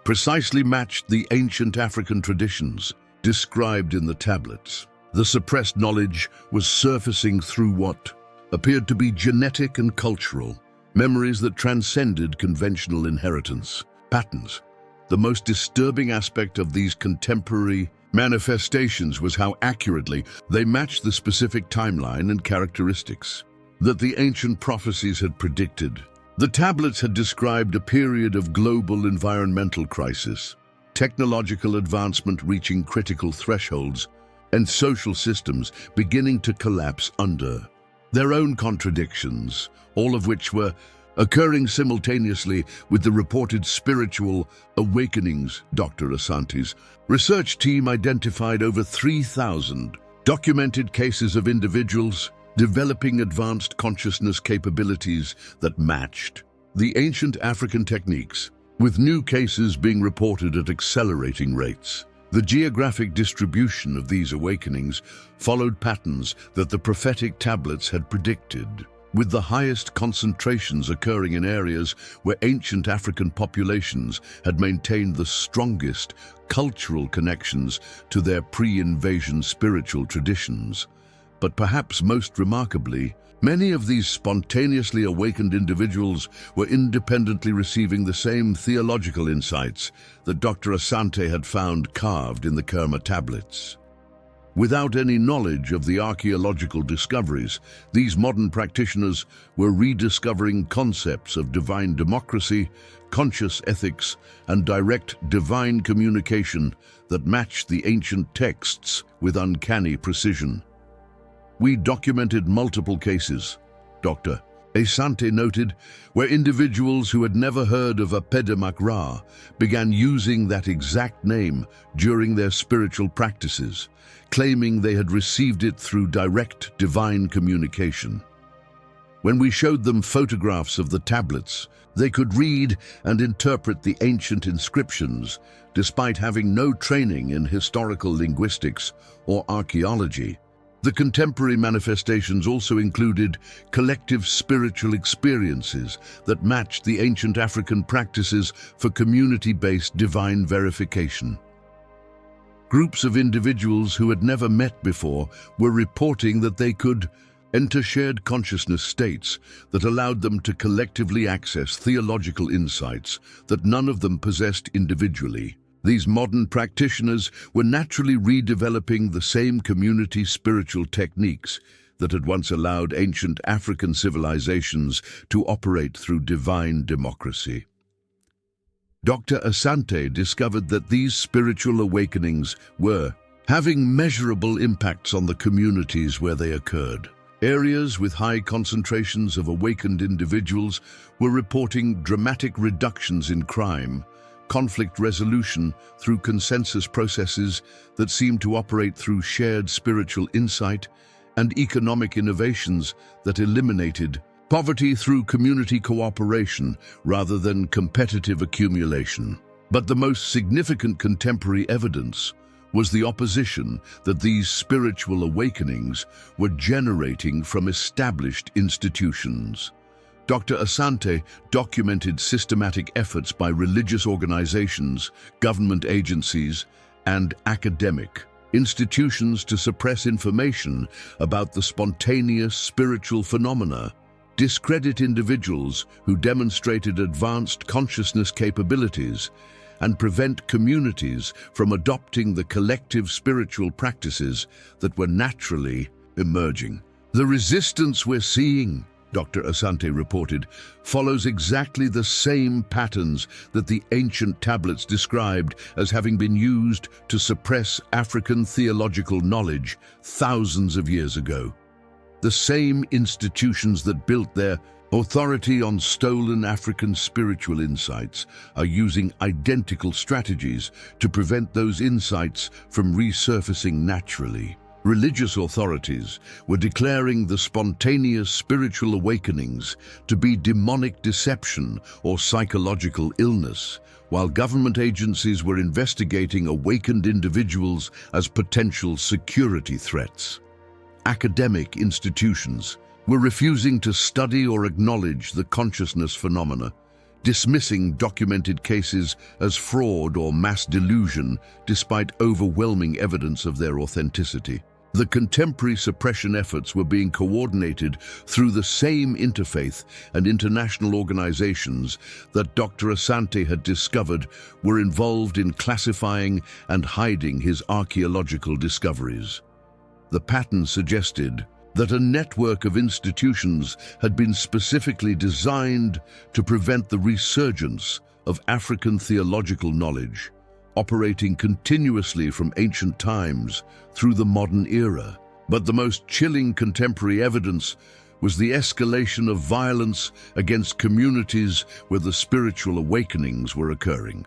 precisely matched the ancient African traditions described in the tablets. The suppressed knowledge was surfacing through what appeared to be genetic and cultural memories that transcended conventional inheritance patterns. The most disturbing aspect of these contemporary manifestations was how accurately they matched the specific timeline and characteristics that the ancient prophecies had predicted. The tablets had described a period of global environmental crisis, technological advancement reaching critical thresholds, and social systems beginning to collapse under their own contradictions, all of which were occurring simultaneously with the reported spiritual awakenings. Dr. Asante's research team identified over 3,000 documented cases of individuals developing advanced consciousness capabilities that matched the ancient African techniques, with new cases being reported at accelerating rates. The geographic distribution of these awakenings followed patterns that the prophetic tablets had predicted, with the highest concentrations occurring in areas where ancient African populations had maintained the strongest cultural connections to their pre-invasion spiritual traditions. But perhaps most remarkably, many of these spontaneously awakened individuals were independently receiving the same theological insights that Dr. Asante had found carved in the Kerma tablets. Without any knowledge of the archaeological discoveries, these modern practitioners were rediscovering concepts of divine democracy, conscious ethics, and direct divine communication that matched the ancient texts with uncanny precision. We documented multiple cases, Dr. Asante noted, where individuals who had never heard of Apedemak Ra began using that exact name during their spiritual practices, claiming they had received it through direct divine communication. When we showed them photographs of the tablets, they could read and interpret the ancient inscriptions, despite having no training in historical linguistics or archaeology. The contemporary manifestations also included collective spiritual experiences that matched the ancient African practices for community-based divine verification. Groups of individuals who had never met before were reporting that they could enter shared consciousness states that allowed them to collectively access theological insights that none of them possessed individually. These modern practitioners were naturally redeveloping the same community spiritual techniques that had once allowed ancient African civilizations to operate through divine democracy. Dr. Asante discovered that these spiritual awakenings were having measurable impacts on the communities where they occurred. Areas with high concentrations of awakened individuals were reporting dramatic reductions in crime, conflict resolution through consensus processes that seemed to operate through shared spiritual insight, and economic innovations that eliminated poverty through community cooperation rather than competitive accumulation. But the most significant contemporary evidence was the opposition that these spiritual awakenings were generating from established institutions. Dr. Asante documented systematic efforts by religious organizations, government agencies, and academic institutions to suppress information about the spontaneous spiritual phenomena, discredit individuals who demonstrated advanced consciousness capabilities, and prevent communities from adopting the collective spiritual practices that were naturally emerging. The resistance we're seeing, Dr. Asante reported, follows exactly the same patterns that the ancient tablets described as having been used to suppress African theological knowledge thousands of years ago. The same institutions that built their authority on stolen African spiritual insights are using identical strategies to prevent those insights from resurfacing naturally. Religious authorities were declaring the spontaneous spiritual awakenings to be demonic deception or psychological illness, while government agencies were investigating awakened individuals as potential security threats. Academic institutions were refusing to study or acknowledge the consciousness phenomena, dismissing documented cases as fraud or mass delusion despite overwhelming evidence of their authenticity. The contemporary suppression efforts were being coordinated through the same interfaith and international organizations that Dr. Asante had discovered were involved in classifying and hiding his archaeological discoveries. The pattern suggested that a network of institutions had been specifically designed to prevent the resurgence of African theological knowledge, operating continuously from ancient times through the modern era. But the most chilling contemporary evidence was the escalation of violence against communities where the spiritual awakenings were occurring.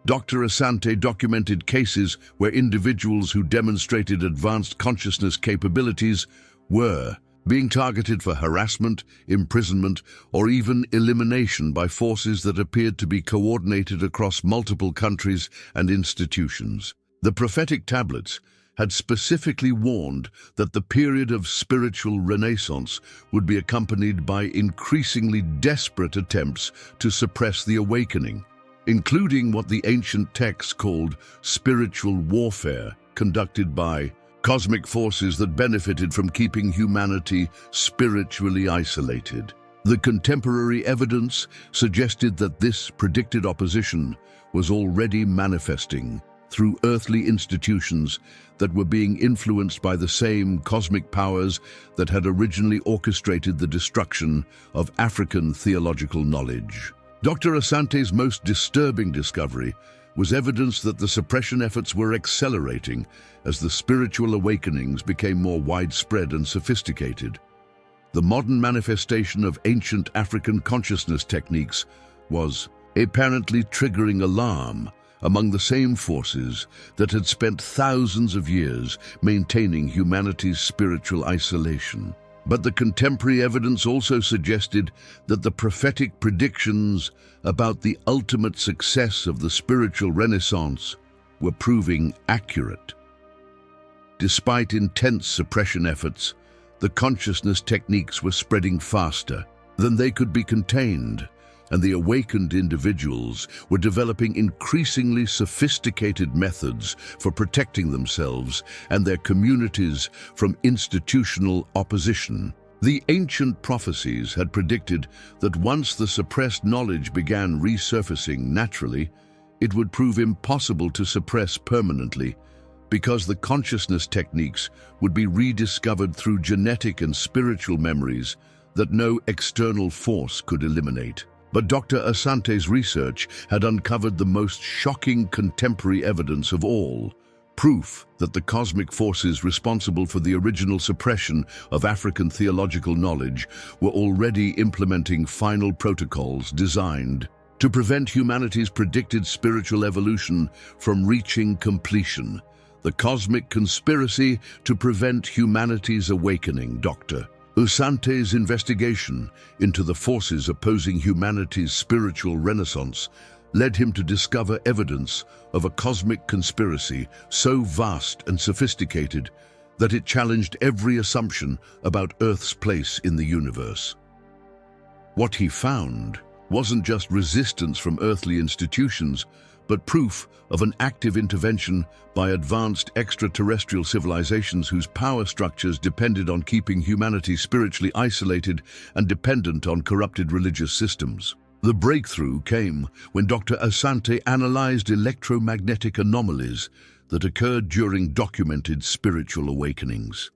Dr. Asante documented cases where individuals who demonstrated advanced consciousness capabilities were being targeted for harassment, imprisonment, or even elimination by forces that appeared to be coordinated across multiple countries and institutions. The prophetic tablets had specifically warned that the period of spiritual renaissance would be accompanied by increasingly desperate attempts to suppress the awakening, including what the ancient texts called spiritual warfare, conducted by cosmic forces that benefited from keeping humanity spiritually isolated. The contemporary evidence suggested that this predicted opposition was already manifesting through earthly institutions that were being influenced by the same cosmic powers that had originally orchestrated the destruction of African theological knowledge. Dr. Asante's most disturbing discovery was evidence that the suppression efforts were accelerating as the spiritual awakenings became more widespread and sophisticated. The modern manifestation of ancient African consciousness techniques was apparently triggering alarm among the same forces that had spent thousands of years maintaining humanity's spiritual isolation. But the contemporary evidence also suggested that the prophetic predictions about the ultimate success of the spiritual renaissance were proving accurate. Despite intense suppression efforts, the consciousness techniques were spreading faster than they could be contained, and the awakened individuals were developing increasingly sophisticated methods for protecting themselves and their communities from institutional opposition. The ancient prophecies had predicted that once the suppressed knowledge began resurfacing naturally, it would prove impossible to suppress permanently, because the consciousness techniques would be rediscovered through genetic and spiritual memories that no external force could eliminate. But Dr. Asante's research had uncovered the most shocking contemporary evidence of all, proof that the cosmic forces responsible for the original suppression of African theological knowledge were already implementing final protocols designed to prevent humanity's predicted spiritual evolution from reaching completion. The cosmic conspiracy to prevent humanity's awakening, Dr. Asante's investigation into the forces opposing humanity's spiritual renaissance led him to discover evidence of a cosmic conspiracy so vast and sophisticated that it challenged every assumption about Earth's place in the universe. What he found wasn't just resistance from earthly institutions, but proof of an active intervention by advanced extraterrestrial civilizations whose power structures depended on keeping humanity spiritually isolated and dependent on corrupted religious systems. The breakthrough came when Dr. Asante analyzed electromagnetic anomalies that occurred during documented spiritual awakenings.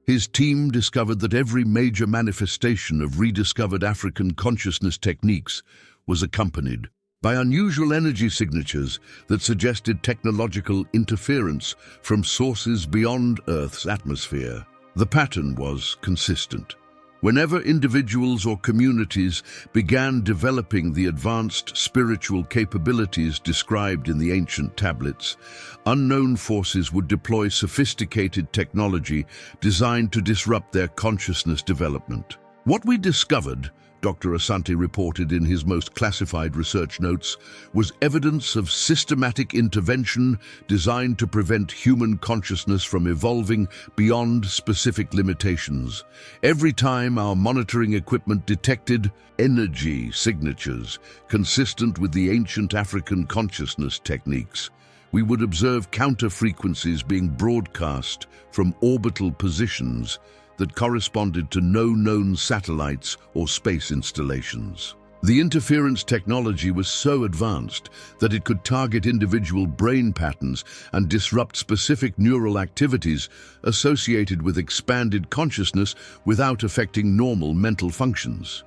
His team discovered that every major manifestation of rediscovered African consciousness techniques was accompanied by unusual energy signatures that suggested technological interference from sources beyond Earth's atmosphere. The pattern was consistent. Whenever individuals or communities began developing the advanced spiritual capabilities described in the ancient tablets, unknown forces would deploy sophisticated technology designed to disrupt their consciousness development. What we discovered, Dr. Asante reported in his most classified research notes, was evidence of systematic intervention designed to prevent human consciousness from evolving beyond specific limitations. Every time our monitoring equipment detected energy signatures consistent with the ancient African consciousness techniques, we would observe counter-frequencies being broadcast from orbital positions that corresponded to no known satellites or space installations. The interference technology was so advanced that it could target individual brain patterns and disrupt specific neural activities associated with expanded consciousness without affecting normal mental functions.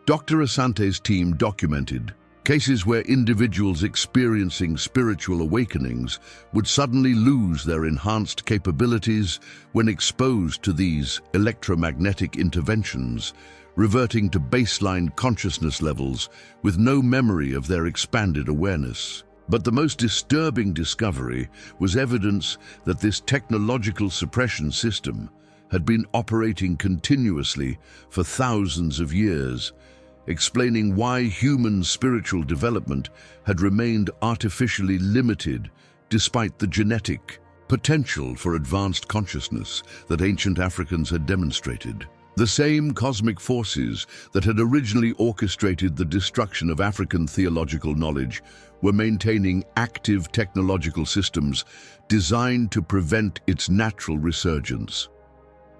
Dr. Asante's team documented cases where individuals experiencing spiritual awakenings would suddenly lose their enhanced capabilities when exposed to these electromagnetic interventions, reverting to baseline consciousness levels with no memory of their expanded awareness. But the most disturbing discovery was evidence that this technological suppression system had been operating continuously for thousands of years, explaining why human spiritual development had remained artificially limited despite the genetic potential for advanced consciousness that ancient Africans had demonstrated. The same cosmic forces that had originally orchestrated the destruction of African theological knowledge were maintaining active technological systems designed to prevent its natural resurgence.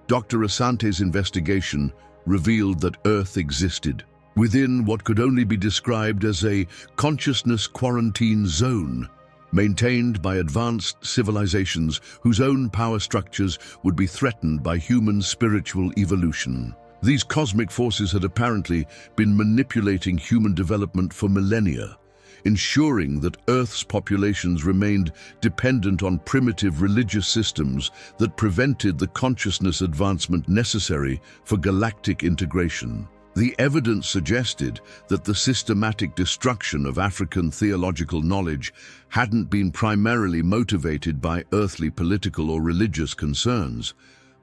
Dr. Asante's investigation revealed that Earth existed within what could only be described as a consciousness quarantine zone, maintained by advanced civilizations whose own power structures would be threatened by human spiritual evolution. These cosmic forces had apparently been manipulating human development for millennia, ensuring that Earth's populations remained dependent on primitive religious systems that prevented the consciousness advancement necessary for galactic integration. The evidence suggested that the systematic destruction of African theological knowledge hadn't been primarily motivated by earthly political or religious concerns,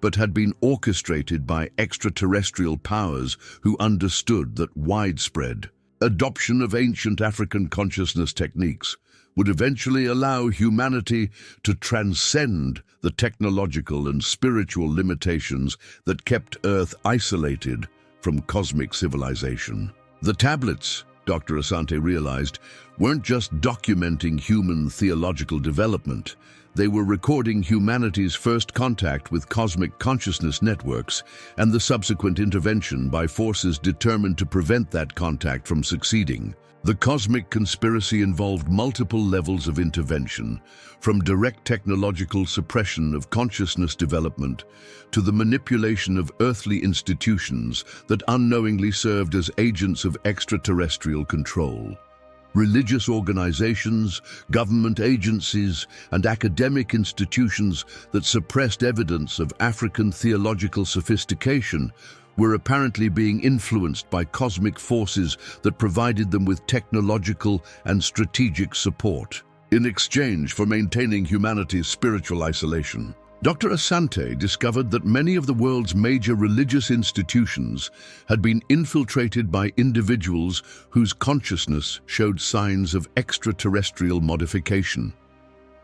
but had been orchestrated by extraterrestrial powers who understood that widespread adoption of ancient African consciousness techniques would eventually allow humanity to transcend the technological and spiritual limitations that kept Earth isolated from cosmic civilization. The tablets, Dr. Asante realized, weren't just documenting human theological development. They were recording humanity's first contact with cosmic consciousness networks and the subsequent intervention by forces determined to prevent that contact from succeeding. The cosmic conspiracy involved multiple levels of intervention, from direct technological suppression of consciousness development to the manipulation of earthly institutions that unknowingly served as agents of extraterrestrial control. Religious organizations, government agencies, and academic institutions that suppressed evidence of African theological sophistication were apparently being influenced by cosmic forces that provided them with technological and strategic support in exchange for maintaining humanity's spiritual isolation. Dr. Asante discovered that many of the world's major religious institutions had been infiltrated by individuals whose consciousness showed signs of extraterrestrial modification.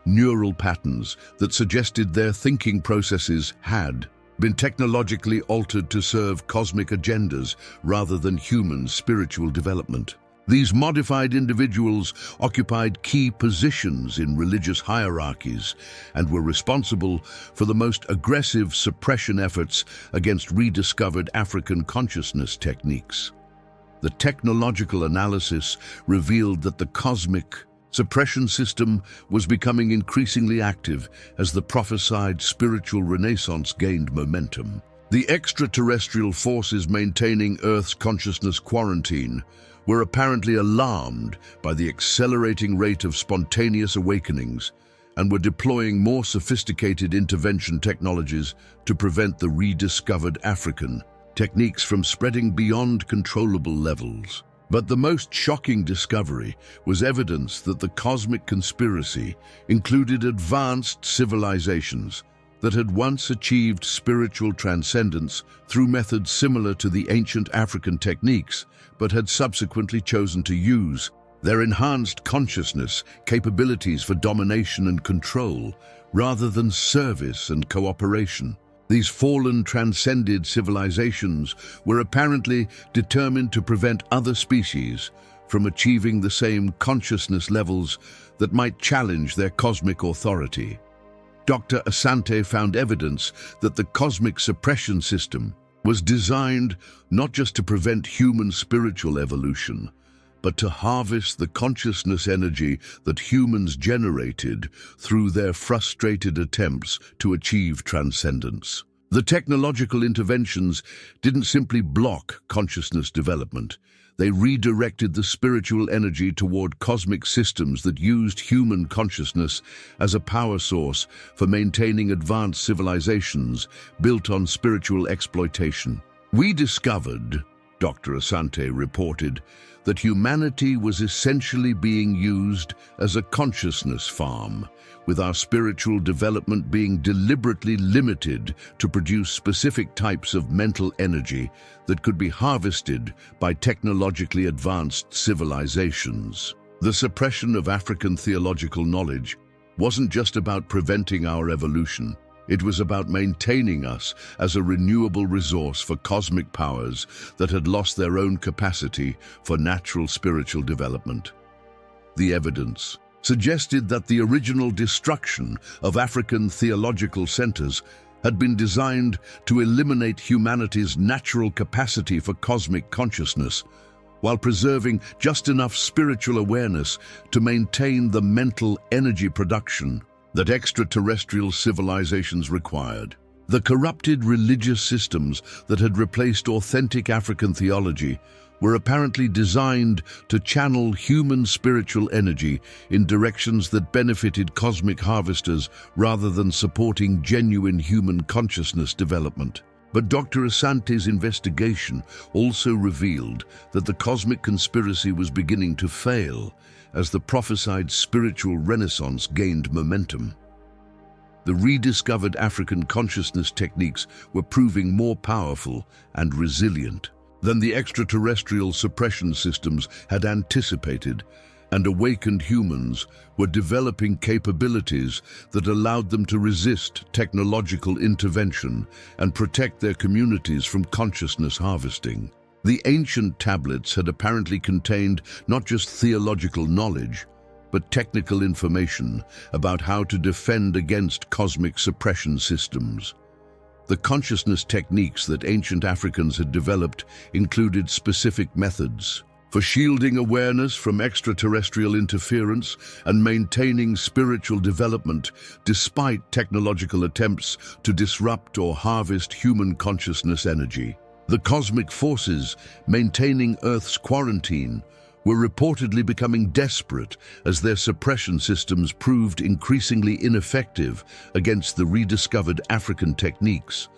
Neural patterns that suggested their thinking processes had been technologically altered to serve cosmic agendas rather than human spiritual development. These modified individuals occupied key positions in religious hierarchies and were responsible for the most aggressive suppression efforts against rediscovered African consciousness techniques. The technological analysis revealed that the cosmic suppression system was becoming increasingly active as the prophesied spiritual renaissance gained momentum. The extraterrestrial forces maintaining Earth's consciousness quarantine were apparently alarmed by the accelerating rate of spontaneous awakenings and were deploying more sophisticated intervention technologies to prevent the rediscovered African techniques from spreading beyond controllable levels. But the most shocking discovery was evidence that the cosmic conspiracy included advanced civilizations that had once achieved spiritual transcendence through methods similar to the ancient African techniques, but had subsequently chosen to use their enhanced consciousness capabilities for domination and control, rather than service and cooperation. These fallen, transcended civilizations were apparently determined to prevent other species from achieving the same consciousness levels that might challenge their cosmic authority. Dr. Asante found evidence that the cosmic suppression system was designed not just to prevent human spiritual evolution, but to harvest the consciousness energy that humans generated through their frustrated attempts to achieve transcendence. The technological interventions didn't simply block consciousness development. They redirected the spiritual energy toward cosmic systems that used human consciousness as a power source for maintaining advanced civilizations built on spiritual exploitation. We discovered, Dr. Asante reported, that humanity was essentially being used as a consciousness farm, with our spiritual development being deliberately limited to produce specific types of mental energy that could be harvested by technologically advanced civilizations. The suppression of African theological knowledge wasn't just about preventing our evolution. It was about maintaining us as a renewable resource for cosmic powers that had lost their own capacity for natural spiritual development. The evidence suggested that the original destruction of African theological centers had been designed to eliminate humanity's natural capacity for cosmic consciousness, while preserving just enough spiritual awareness to maintain the mental energy production that extraterrestrial civilizations required. The corrupted religious systems that had replaced authentic African theology were apparently designed to channel human spiritual energy in directions that benefited cosmic harvesters rather than supporting genuine human consciousness development. But Dr. Asante's investigation also revealed that the cosmic conspiracy was beginning to fail as the prophesied spiritual renaissance gained momentum. The rediscovered African consciousness techniques were proving more powerful and resilient than the extraterrestrial suppression systems had anticipated, and awakened humans were developing capabilities that allowed them to resist technological intervention and protect their communities from consciousness harvesting. The ancient tablets had apparently contained not just theological knowledge, but technical information about how to defend against cosmic suppression systems. The consciousness techniques that ancient Africans had developed included specific methods for shielding awareness from extraterrestrial interference and maintaining spiritual development despite technological attempts to disrupt or harvest human consciousness energy. The cosmic forces maintaining Earth's quarantine were reportedly becoming desperate as their suppression systems proved increasingly ineffective against the rediscovered African techniques.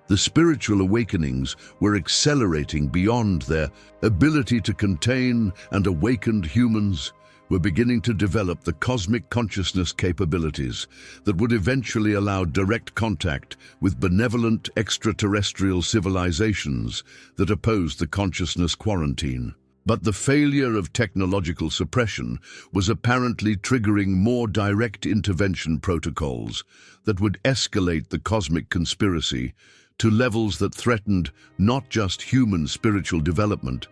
The spiritual awakenings were accelerating beyond their ability to contain, and awakened humans were beginning to develop the cosmic consciousness capabilities that would eventually allow direct contact with benevolent extraterrestrial civilizations that opposed the consciousness quarantine. But the failure of technological suppression was apparently triggering more direct intervention protocols that would escalate the cosmic conspiracy to levels that threatened not just human spiritual development,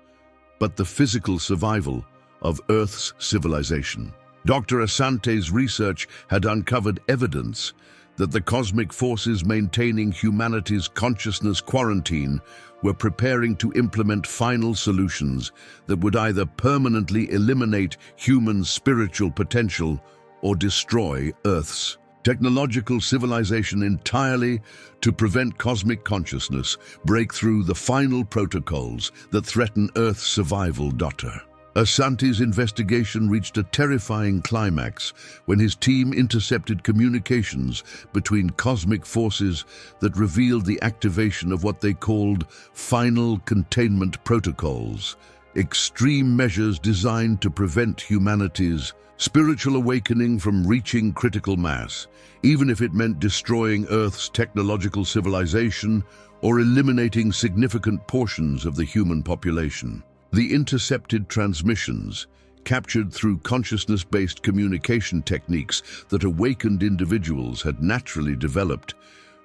but the physical survival of Earth's civilization. Dr. Asante's research had uncovered evidence that the cosmic forces maintaining humanity's consciousness quarantine were preparing to implement final solutions that would either permanently eliminate human spiritual potential or destroy Earth's technological civilization entirely to prevent cosmic consciousness break through the final protocols that threaten Earth's survival. Dr. Asante's investigation reached a terrifying climax when his team intercepted communications between cosmic forces that revealed the activation of what they called final containment protocols, extreme measures designed to prevent humanity's spiritual awakening from reaching critical mass, even if it meant destroying Earth's technological civilization or eliminating significant portions of the human population. The intercepted transmissions, captured through consciousness-based communication techniques that awakened individuals had naturally developed,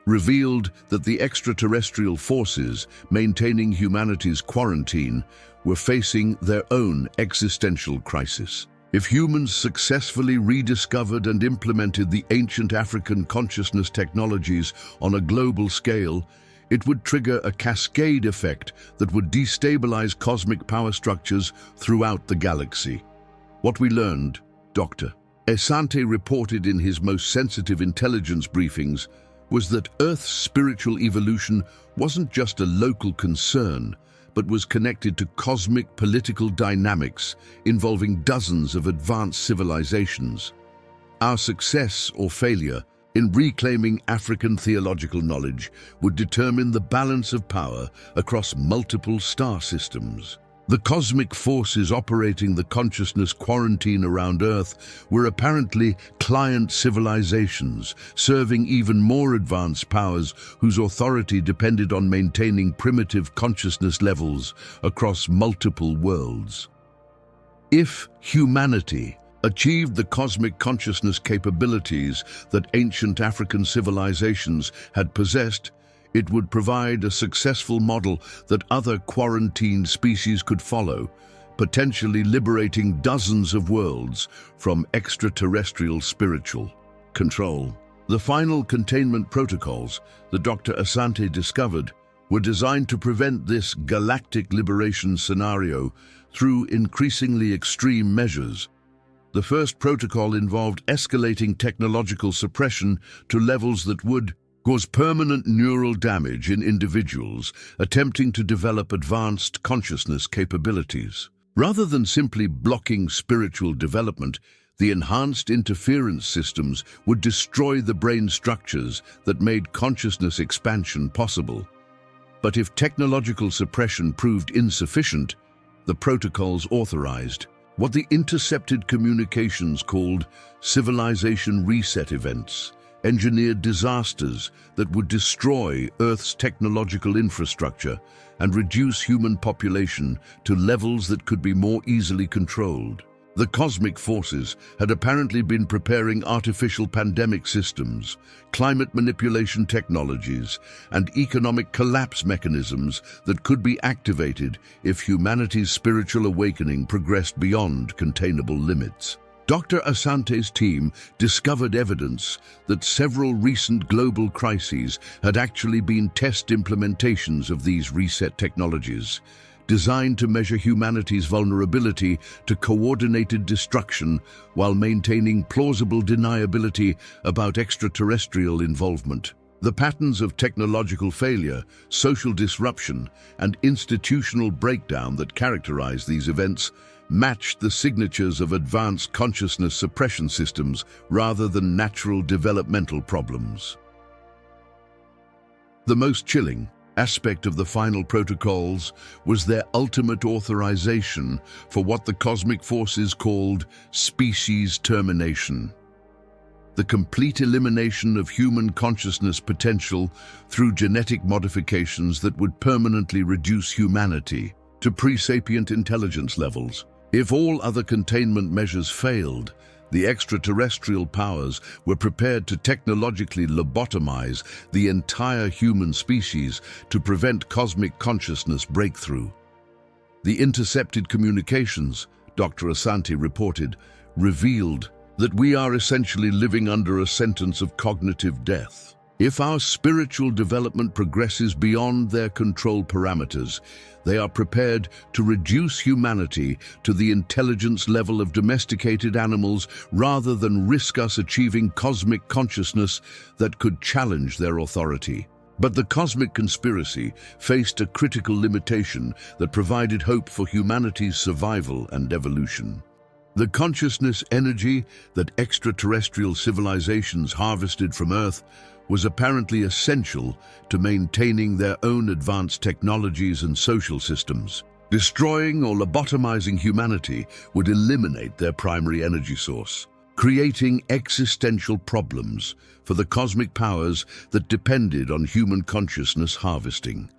revealed that the extraterrestrial forces maintaining humanity's quarantine were facing their own existential crisis. If humans successfully rediscovered and implemented the ancient African consciousness technologies on a global scale, It would trigger a cascade effect that would destabilize cosmic power structures throughout the galaxy. What we learned, Dr. Asante reported in his most sensitive intelligence briefings, was that Earth's spiritual evolution wasn't just a local concern, but was connected to cosmic political dynamics involving dozens of advanced civilizations. Our success or failure in reclaiming African theological knowledge would determine the balance of power across multiple star systems. The cosmic forces operating the consciousness quarantine around Earth were apparently client civilizations, serving even more advanced powers whose authority depended on maintaining primitive consciousness levels across multiple worlds. If humanity achieved the cosmic consciousness capabilities that ancient African civilizations had possessed, it would provide a successful model that other quarantined species could follow, potentially liberating dozens of worlds from extraterrestrial spiritual control. The final containment protocols that Dr. Asante discovered were designed to prevent this galactic liberation scenario through increasingly extreme measures. The first protocol involved escalating technological suppression to levels that would cause permanent neural damage in individuals attempting to develop advanced consciousness capabilities. Rather than simply blocking spiritual development, the enhanced interference systems would destroy the brain structures that made consciousness expansion possible. But if technological suppression proved insufficient, the protocols authorized what the intercepted communications called civilization reset events, engineered disasters that would destroy Earth's technological infrastructure and reduce human population to levels that could be more easily controlled. The cosmic forces had apparently been preparing artificial pandemic systems, climate manipulation technologies, and economic collapse mechanisms that could be activated if humanity's spiritual awakening progressed beyond containable limits. Dr. Asante's team discovered evidence that several recent global crises had actually been test implementations of these reset technologies, designed to measure humanity's vulnerability to coordinated destruction while maintaining plausible deniability about extraterrestrial involvement. The patterns of technological failure, social disruption, and institutional breakdown that characterize these events matched the signatures of advanced consciousness suppression systems rather than natural developmental problems. The most chilling aspect of the final protocols was their ultimate authorization for what the cosmic forces called species termination. The complete elimination of human consciousness potential through genetic modifications that would permanently reduce humanity to pre-sapient intelligence levels. If all other containment measures failed, the extraterrestrial powers were prepared to technologically lobotomize the entire human species to prevent cosmic consciousness breakthrough. The intercepted communications, Dr. Asante reported, revealed that we are essentially living under a sentence of cognitive death. If our spiritual development progresses beyond their control parameters, they are prepared to reduce humanity to the intelligence level of domesticated animals rather than risk us achieving cosmic consciousness that could challenge their authority. But the cosmic conspiracy faced a critical limitation that provided hope for humanity's survival and evolution. The consciousness energy that extraterrestrial civilizations harvested from Earth was apparently essential to maintaining their own advanced technologies and social systems. Destroying or lobotomizing humanity would eliminate their primary energy source, creating existential problems for the cosmic powers that depended on human consciousness harvesting.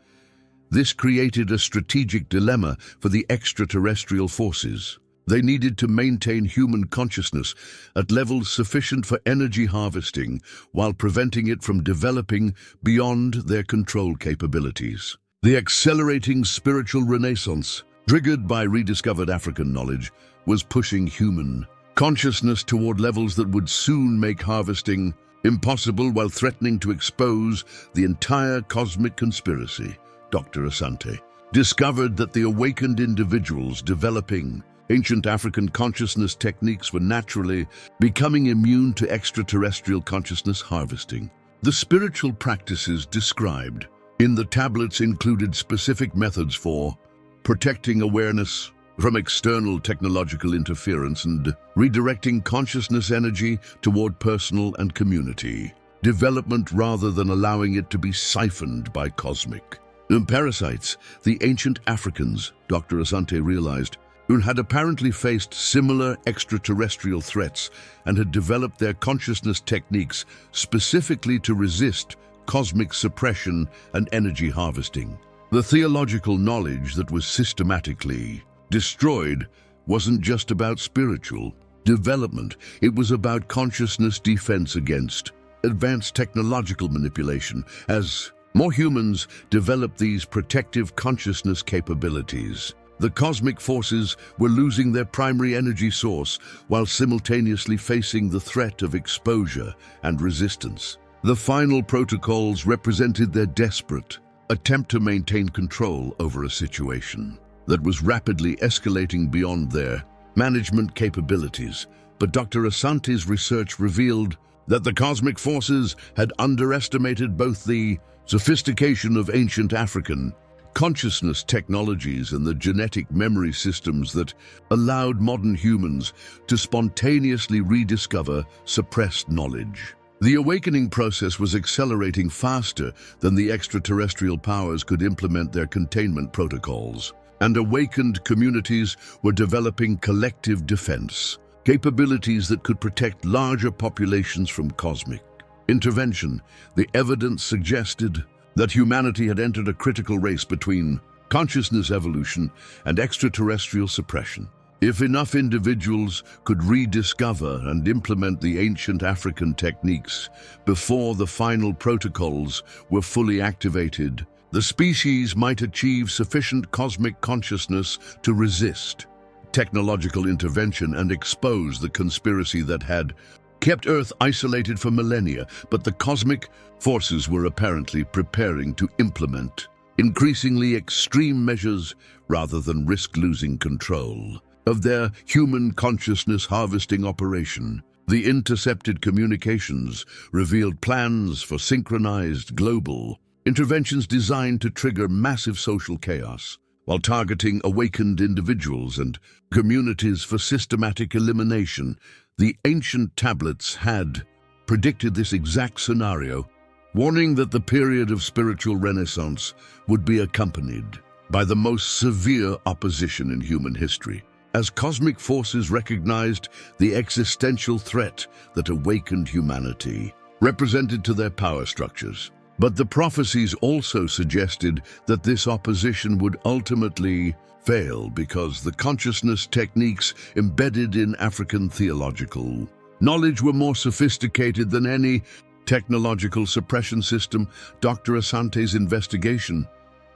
This created a strategic dilemma for the extraterrestrial forces. They needed to maintain human consciousness at levels sufficient for energy harvesting while preventing it from developing beyond their control capabilities. The accelerating spiritual renaissance, triggered by rediscovered African knowledge, was pushing human consciousness toward levels that would soon make harvesting Impossible while threatening to expose the entire cosmic conspiracy. Dr. Asante discovered that the awakened individuals developing ancient African consciousness techniques were naturally becoming immune to extraterrestrial consciousness harvesting. The spiritual practices described in the tablets included specific methods for protecting awareness from external technological interference and redirecting consciousness energy toward personal and community development rather than allowing it to be siphoned by cosmic parasites. The ancient Africans, Dr. Asante realized, who had apparently faced similar extraterrestrial threats and had developed their consciousness techniques specifically to resist cosmic suppression and energy harvesting. The theological knowledge that was systematically destroyed wasn't just about spiritual development, it was about consciousness defense against advanced technological manipulation. As more humans developed these protective consciousness capabilities, the cosmic forces were losing their primary energy source while simultaneously facing the threat of exposure and resistance. The final protocols represented their desperate attempt to maintain control over a situation that was rapidly escalating beyond their management capabilities. But Dr. Asante's research revealed that the cosmic forces had underestimated both the sophistication of ancient African consciousness technologies and the genetic memory systems that allowed modern humans to spontaneously rediscover suppressed knowledge. The awakening process was accelerating faster than the extraterrestrial powers could implement their containment protocols, and awakened communities were developing collective defense capabilities that could protect larger populations from cosmic intervention. The evidence suggested that humanity had entered a critical race between consciousness evolution and extraterrestrial suppression. If enough individuals could rediscover and implement the ancient African techniques before the final protocols were fully activated, the species might achieve sufficient cosmic consciousness to resist technological intervention and expose the conspiracy that had kept Earth isolated for millennia. But the cosmic forces were apparently preparing to implement increasingly extreme measures rather than risk losing control of their human consciousness harvesting operation. The intercepted communications revealed plans for synchronized global interventions designed to trigger massive social chaos, while targeting awakened individuals and communities for systematic elimination. The ancient tablets had predicted this exact scenario, warning that the period of spiritual renaissance would be accompanied by the most severe opposition in human history, as cosmic forces recognized the existential threat that awakened humanity represented to their power structures. But the prophecies also suggested that this opposition would ultimately fail because the consciousness techniques embedded in African theological knowledge were more sophisticated than any technological suppression system. Dr. Asante's investigation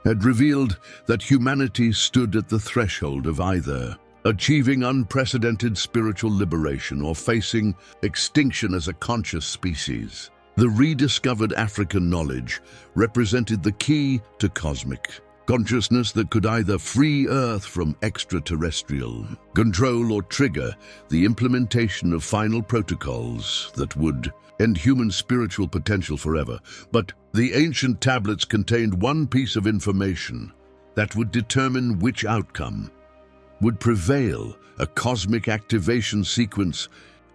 had revealed that humanity stood at the threshold of either achieving unprecedented spiritual liberation or facing extinction as a conscious species. The rediscovered African knowledge represented the key to cosmic consciousness that could either free Earth from extraterrestrial control or trigger the implementation of final protocols that would end human spiritual potential forever. But the ancient tablets contained one piece of information that would determine which outcome would prevail: a cosmic activation sequence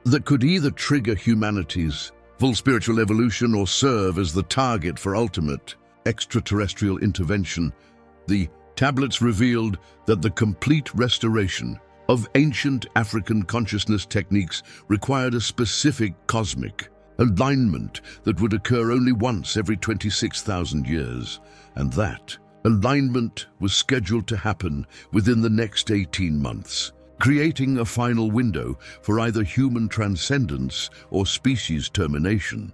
that could either trigger humanity's full spiritual evolution or serve as the target for ultimate extraterrestrial intervention. The tablets revealed that the complete restoration of ancient African consciousness techniques required a specific cosmic alignment that would occur only once every 26,000 years, and that alignment was scheduled to happen within the next 18 months. Creating a final window for either human transcendence or species termination.